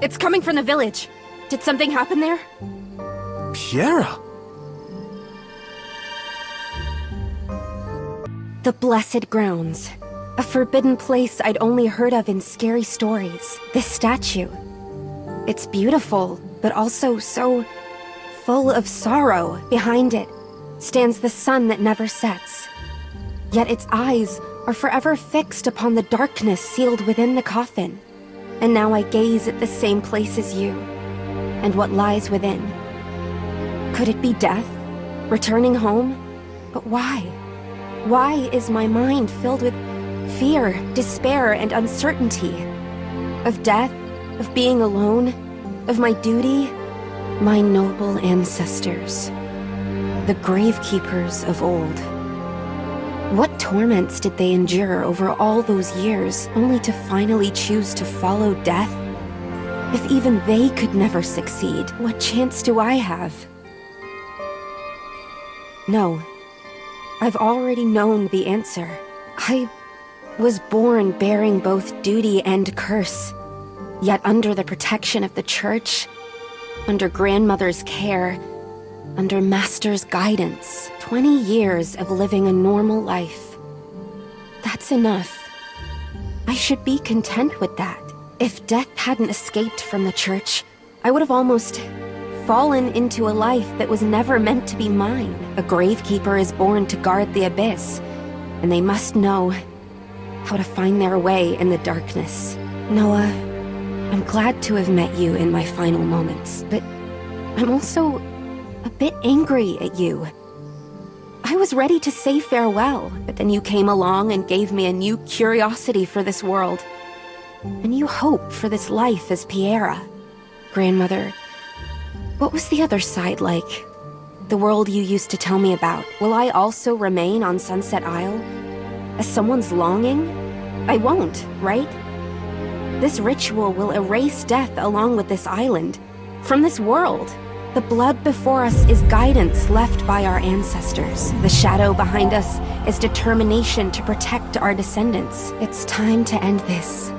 It's coming from the village. Did something happen there? Piera! The blessed grounds. A forbidden place I'd only heard of in scary stories. This statue. It's beautiful, but also so full of sorrow. Behind it stands the sun that never sets. Yet its eyes are forever fixed upon the darkness sealed within the coffin. And now I gaze at the same place as you, and what lies within. Could it be death? Returning home? But why? Why is my mind filled with fear, despair, and uncertainty? Of death? Of being alone? Of my duty? My noble ancestors. The gravekeepers of old. What torments did they endure over all those years, only to finally choose to follow death? If even they could never succeed, what chance do I have? No. I've already known the answer. I was born bearing both duty and curse. Yet under the protection of the church, under grandmother's care, under Master's guidance, 20 years of living a normal life. That's enough. I should be content with that. If death hadn't escaped from the church, I would have almost fallen into a life that was never meant to be mine. A gravekeeper is born to guard the abyss, and they must know how to find their way in the darkness. Noah, I'm glad to have met you in my final moments, but I'm also a bit angry at you. I was ready to say farewell, but then you came along and gave me a new curiosity for this world. A new hope for this life as Piera. Grandmother, what was the other side like? The world you used to tell me about. Will I also remain on Sunset Isle? As someone's longing? I won't, right? This ritual will erase death along with this island. From this world. The blood before us is guidance left by our ancestors. The shadow behind us is determination to protect our descendants. It's time to end this.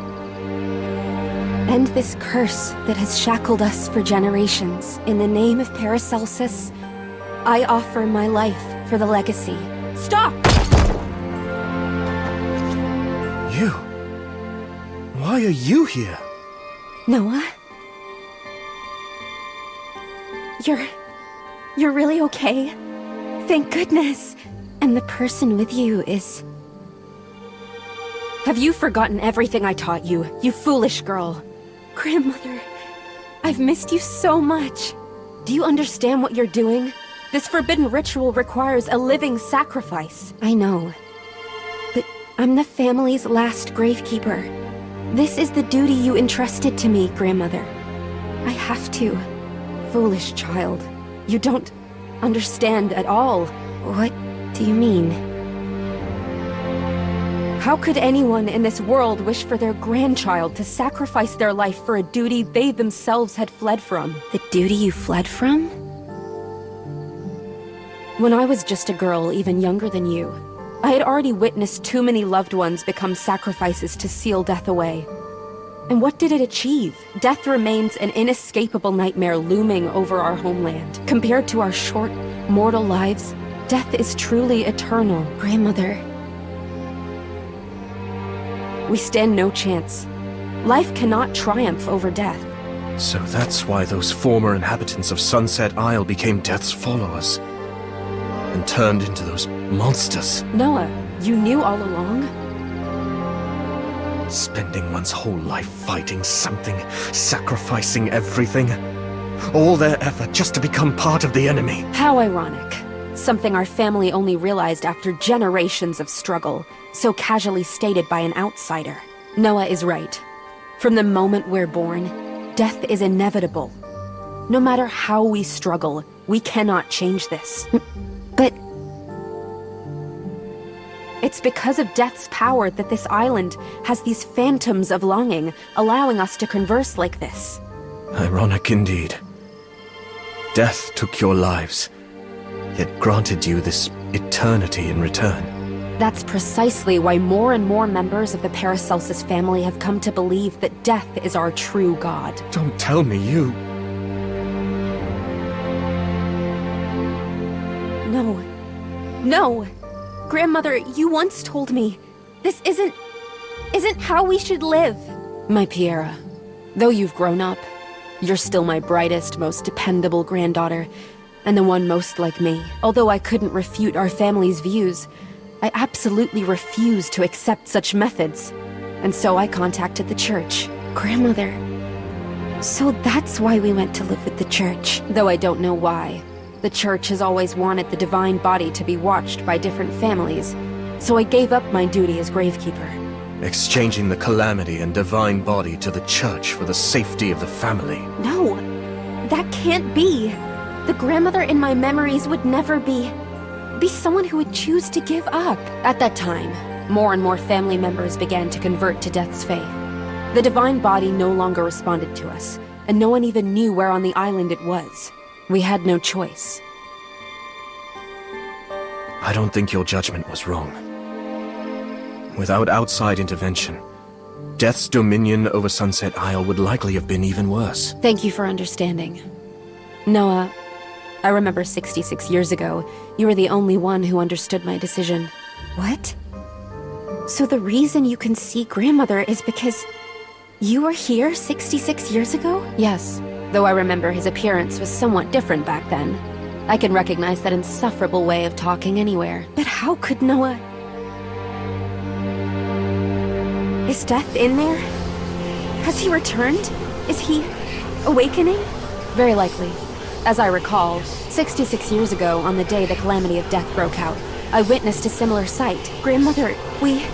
End this curse that has shackled us for generations. In the name of Paracelsus, I offer my life for the legacy. Stop! You? Why are you here? Noah? You're really okay? Thank goodness. And the person with you is... Have you forgotten everything I taught you, you foolish girl? Grandmother, I've missed you so much. Do you understand what you're doing? This forbidden ritual requires a living sacrifice. I know. But I'm the family's last gravekeeper. This is the duty you entrusted to me, Grandmother. I have to. Foolish child. You don't understand at all. What do you mean? How could anyone in this world wish for their grandchild to sacrifice their life for a duty they themselves had fled from? The duty you fled from? When I was just a girl, even younger than you, I had already witnessed too many loved ones become sacrifices to seal death away. And what did it achieve? Death remains an inescapable nightmare looming over our homeland. Compared to our short, mortal lives, death is truly eternal. Grandmother, we stand no chance. Life cannot triumph over death. So that's why those former inhabitants of Sunset Isle became Death's followers. And turned into those monsters. Noah, you knew all along? Spending one's whole life fighting something, sacrificing everything. All their effort just to become part of the enemy. How ironic. Something our family only realized after generations of struggle, so casually stated by an outsider. Noah is right. From the moment we're born, death is inevitable. No matter how we struggle, we cannot change this. But it's because of death's power that this island has these phantoms of longing, allowing us to converse like this. Ironic indeed. Death took your lives, yet granted you this eternity in return. That's precisely why more and more members of the Paracelsus family have come to believe that death is our true god. Don't tell me you... No. No! Grandmother, you once told me, this isn't how we should live. My Piera, though you've grown up, you're still my brightest, most dependable granddaughter, and the one most like me. Although I couldn't refute our family's views, I absolutely refuse to accept such methods. And so I contacted the church. Grandmother, so that's why we went to live with the church. Though I don't know why. The church has always wanted the divine body to be watched by different families, so I gave up my duty as gravekeeper. Exchanging the calamity and divine body to the church for the safety of the family. No, that can't be. The grandmother in my memories would never be someone who would choose to give up. At that time, more and more family members began to convert to Death's faith. The divine body no longer responded to us, and no one even knew where on the island it was. We had no choice. I don't think your judgment was wrong. Without outside intervention, Death's dominion over Sunset Isle would likely have been even worse. Thank you for understanding. Noah, I remember 66 years ago, you were the only one who understood my decision. What? So the reason you can see Grandmother is because you were here 66 years ago? Yes, though I remember his appearance was somewhat different back then. I can recognize that insufferable way of talking anywhere. But how could Noah... Is Death in there? Has he returned? Is he... awakening? Very likely. As I recall, 66 years ago, on the day the Calamity of Death broke out, I witnessed a similar sight. Grandmother, we...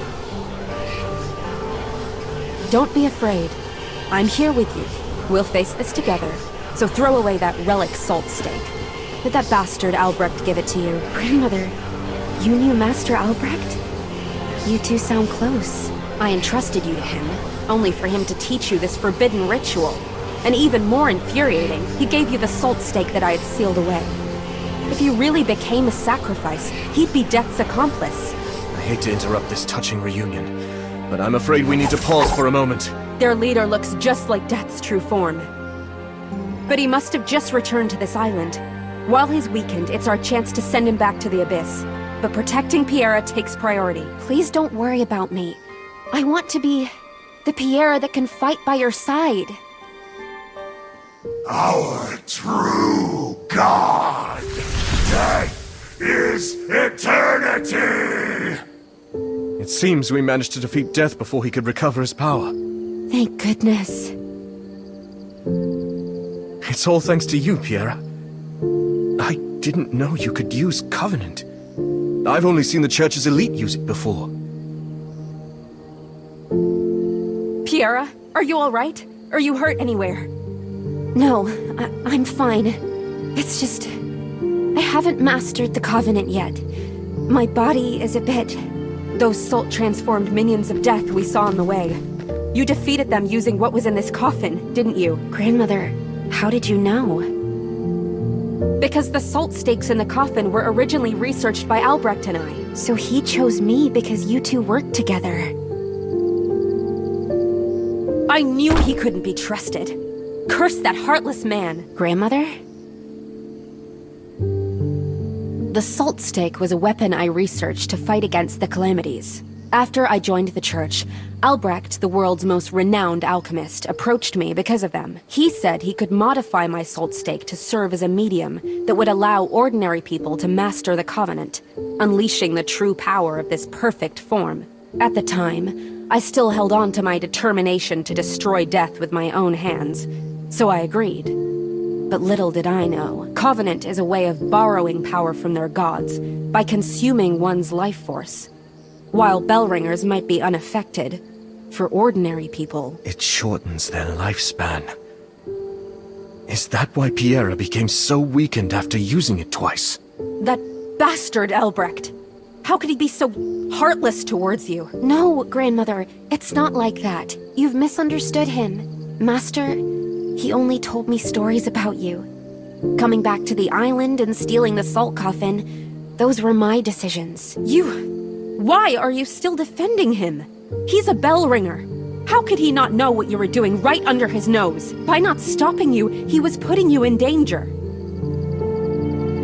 Don't be afraid. I'm here with you. We'll face this together. So throw away that relic salt steak. Did that bastard Albrecht give it to you? Grandmother, you knew Master Albrecht? You two sound close. I entrusted you to him, only for him to teach you this forbidden ritual. And even more infuriating, he gave you the salt stake that I had sealed away. If you really became a sacrifice, he'd be Death's accomplice. I hate to interrupt this touching reunion, but I'm afraid we need to pause for a moment. Their leader looks just like Death's true form. But he must have just returned to this island. While he's weakened, it's our chance to send him back to the Abyss. But protecting Piera takes priority. Please don't worry about me. I want to be the Piera that can fight by your side. Our true God! Death is eternity! It seems we managed to defeat Death before he could recover his power. Thank goodness. It's all thanks to you, Piera. I didn't know you could use Covenant. I've only seen the Church's elite use it before. Piera, are you all right? Are you hurt anywhere? No, I'm fine. It's just... I haven't mastered the Covenant yet. My body is a bit... Those salt-transformed minions of Death we saw on the way. You defeated them using what was in this coffin, didn't you? Grandmother, how did you know? Because the salt stakes in the coffin were originally researched by Albrecht and I. So he chose me because you two worked together. I knew he couldn't be trusted. Curse that heartless man. Grandmother? The salt stake was a weapon I researched to fight against the calamities. After I joined the church, Albrecht, the world's most renowned alchemist, approached me because of them. He said he could modify my salt stake to serve as a medium that would allow ordinary people to master the Covenant, unleashing the true power of this perfect form. At the time, I still held on to my determination to destroy Death with my own hands, so I agreed. But little did I know, Covenant is a way of borrowing power from their gods by consuming one's life force. While Bellringers might be unaffected, for ordinary people... It shortens their lifespan. Is that why Piera became so weakened after using it twice? That bastard Albrecht! How could he be so heartless towards you? No, Grandmother, it's not like that. You've misunderstood him. Master, he only told me stories about you. Coming back to the island and stealing the salt coffin, those were my decisions. Why are you still defending him? He's a Bellringer. How could he not know what you were doing right under his nose? By not stopping you, he was putting you in danger.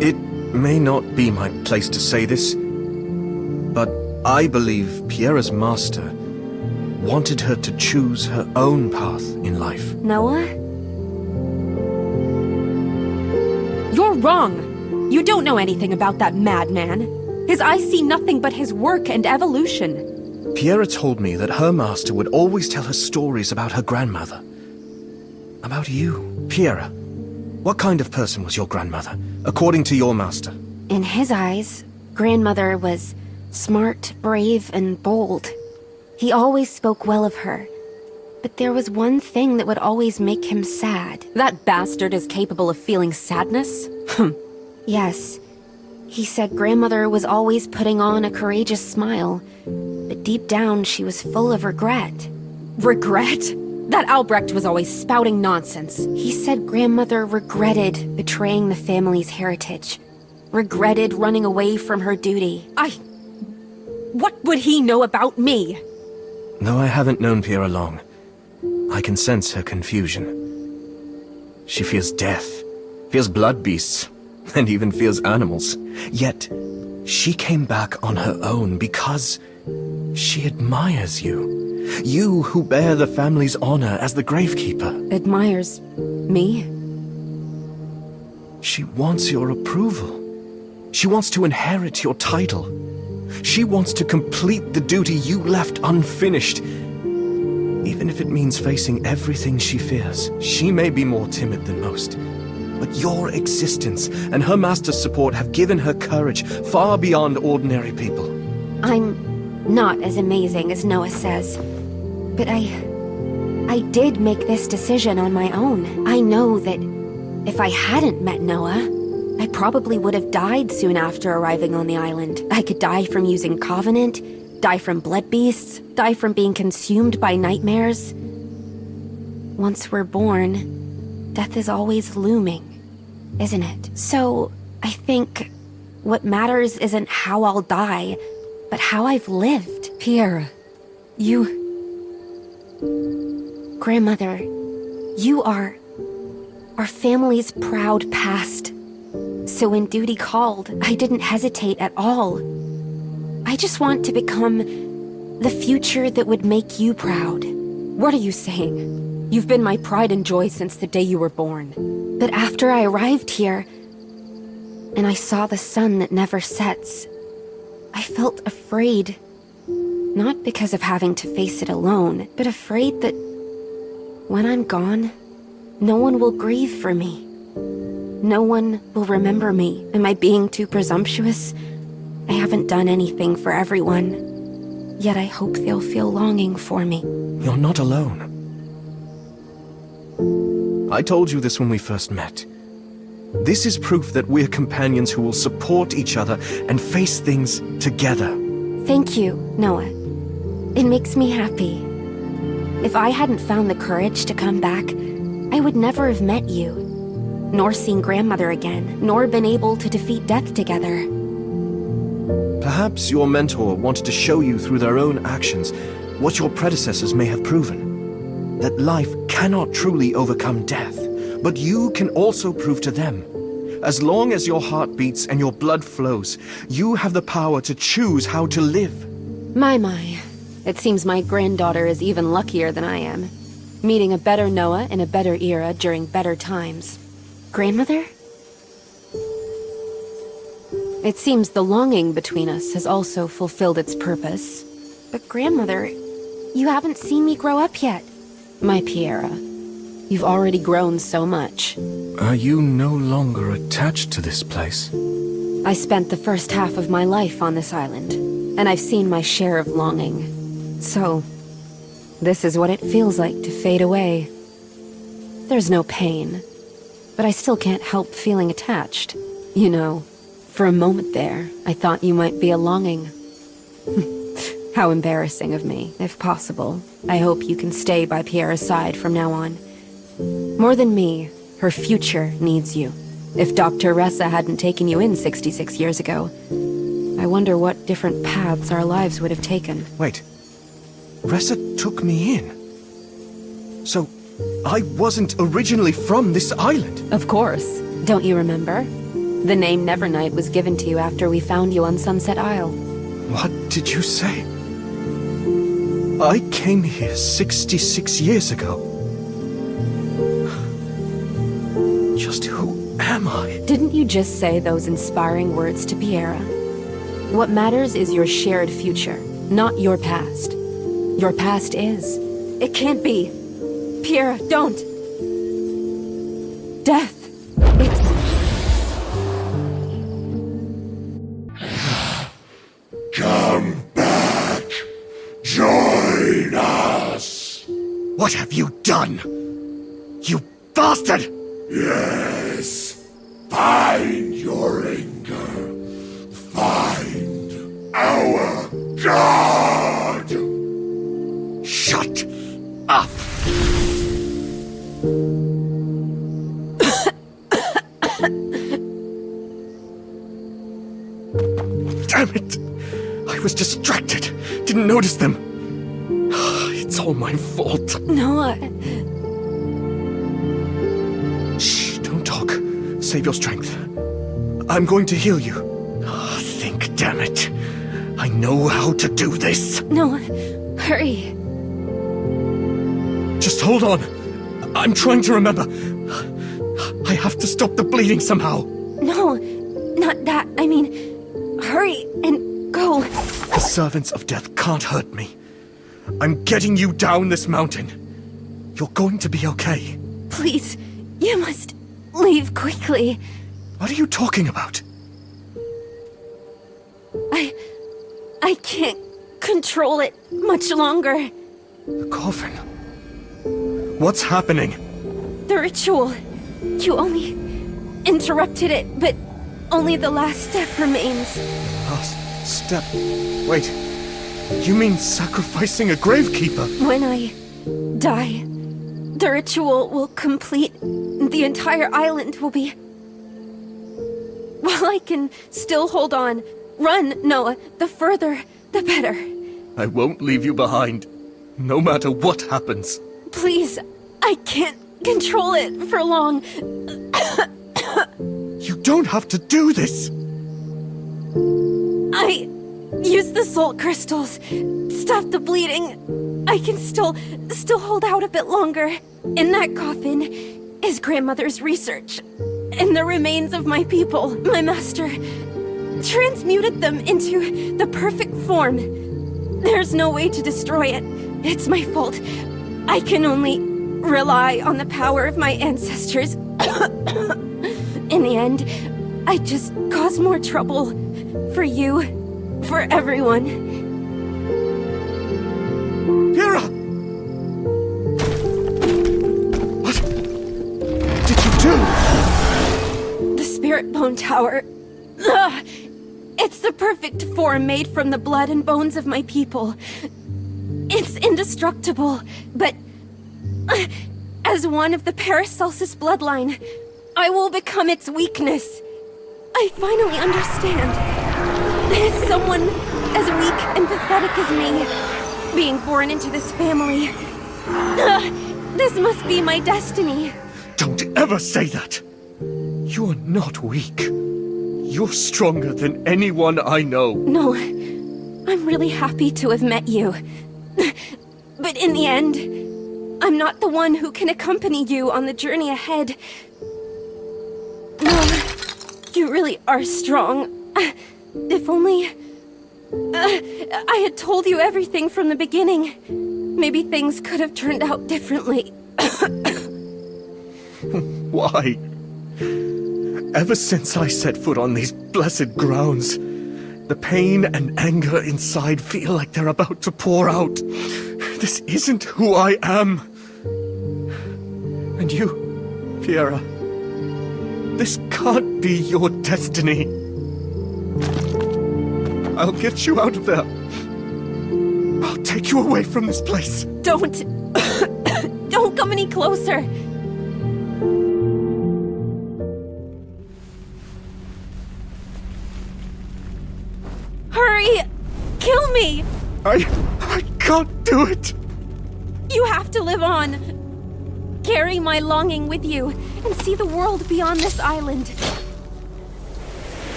It may not be my place to say this, I believe Piera's master wanted her to choose her own path in life. Noah? You're wrong! You don't know anything about that madman. His eyes see nothing but his work and evolution. Piera told me that her master would always tell her stories about her grandmother. About you. Piera, what kind of person was your grandmother, according to your master? In his eyes, grandmother was smart, brave, and bold. He always spoke well of her. But there was one thing that would always make him sad. That bastard is capable of feeling sadness? Yes. He said grandmother was always putting on a courageous smile, but deep down she was full of regret. Regret? That Albrecht was always spouting nonsense. He said grandmother regretted betraying the family's heritage. Regretted running away from her duty. What would he know about me? Though I haven't known Piera long, I can sense her confusion. She fears death, fears blood beasts, and even fears animals. Yet, she came back on her own because she admires you. You who bear the family's honor as the gravekeeper. Admires me? She wants your approval. She wants to inherit your title. She wants to complete the duty you left unfinished. Even if it means facing everything she fears. She may be more timid than most, but your existence and her master's support have given her courage far beyond ordinary people. I'm not as amazing as Noah says, but I did make this decision on my own. I know that if I hadn't met Noah, I probably would have died soon after arriving on the island. I could die from using Covenant, die from blood beasts, die from being consumed by nightmares. Once we're born, death is always looming, isn't it? So, I think what matters isn't how I'll die, but how I've lived. Piera, you... Grandmother, you are our family's proud past. So when duty called, I didn't hesitate at all. I just want to become the future that would make you proud. What are you saying? You've been my pride and joy since the day you were born. But after I arrived here, and I saw the sun that never sets, I felt afraid. Not because of having to face it alone, but afraid that when I'm gone, no one will grieve for me. No one will remember me. Am I being too presumptuous? I haven't done anything for everyone. Yet I hope they'll feel longing for me. You're not alone. I told you this when we first met. This is proof that we're companions who will support each other and face things together. Thank you, Noah. It makes me happy. If I hadn't found the courage to come back, I would never have met you, nor seen grandmother again, nor been able to defeat death together. Perhaps your mentor wanted to show you through their own actions what your predecessors may have proven. That life cannot truly overcome death, but you can also prove to them. As long as your heart beats and your blood flows, you have the power to choose how to live. My. It seems my granddaughter is even luckier than I am. Meeting a better Noah in a better era during better times. Grandmother? It seems the longing between us has also fulfilled its purpose. But grandmother, you haven't seen me grow up yet. My Piera, you've already grown so much. Are you no longer attached to this place? I spent the first half of my life on this island, and I've seen my share of longing. So, this is what it feels like to fade away. There's no pain, but I still can't help feeling attached. You know, for a moment there, I thought you might be a longing. How embarrassing of me, if possible. I hope you can stay by Piera's side from now on. More than me, her future needs you. If Dr. Ressa hadn't taken you in 66 years ago, I wonder what different paths our lives would have taken. Wait. Ressa took me in. So, I wasn't originally from this island. Of course. Don't you remember? The name Nevernight was given to you after we found you on Sunset Isle. What did you say? I came here 66 years ago. Just who am I? Didn't you just say those inspiring words to Piera? What matters is your shared future, not your past. Your past is. It can't be. Piera, don't. Death. It's... Come back. Join us. What have you done? You bastard! Yes. Find your anger. Find our God. Shut up! Damn it! I was distracted. Didn't notice them. It's all my fault. Noah... Shh, don't talk. Save your strength. I'm going to heal you. Think, damn it. I know how to do this. Noah, hurry. Just hold on. I'm trying to remember. I have to stop the bleeding somehow. No, not that. I mean, hurry and go. The servants of death can't hurt me. I'm getting you down this mountain. You're going to be okay. Please, you must leave quickly. What are you talking about? I can't control it much longer. The coffin. What's happening? The ritual. You only interrupted it, but only the last step remains. Last step? Wait. You mean sacrificing a gravekeeper? When I die, the ritual will complete. The entire island will be... While I can still hold on. Run, Noah. The further, the better. I won't leave you behind, no matter what happens. Please, I can't control it for long. You don't have to do this. I use the salt crystals. Stop the bleeding. I can still hold out a bit longer. In that coffin is grandmother's research. And the remains of my people. My master transmuted them into the perfect form. There's no way to destroy it. It's my fault. I can only rely on the power of my ancestors. In the end, I just cause more trouble. For you. For everyone. Piera! What did you do? The Spirit Bone Tower. Ugh. It's the perfect form made from the blood and bones of my people. It's indestructible, but as one of the Paracelsus bloodline, I will become its weakness. I finally understand. As someone as weak and pathetic as me, being born into this family, this must be my destiny. Don't ever say that. You're not weak. You're stronger than anyone I know. No, I'm really happy to have met you. But in the end, I'm not the one who can accompany you on the journey ahead. No, you really are strong. If only... I had told you everything from the beginning. Maybe things could have turned out differently. Why? Ever since I set foot on these blessed grounds, the pain and anger inside feel like they're about to pour out. This isn't who I am. And you, Piera, this can't be your destiny. I'll get you out of there. I'll take you away from this place. Don't... Don't come any closer. Hurry! Kill me! I can't do it. You have to live on. Carry my longing with you and see the world beyond this island.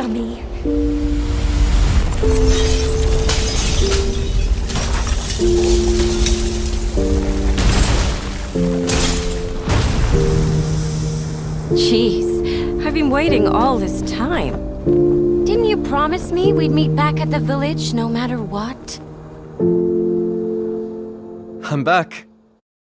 dummy. Jeez, I've been waiting all this time. Didn't you promise me we'd meet back at the village no matter what? I'm back.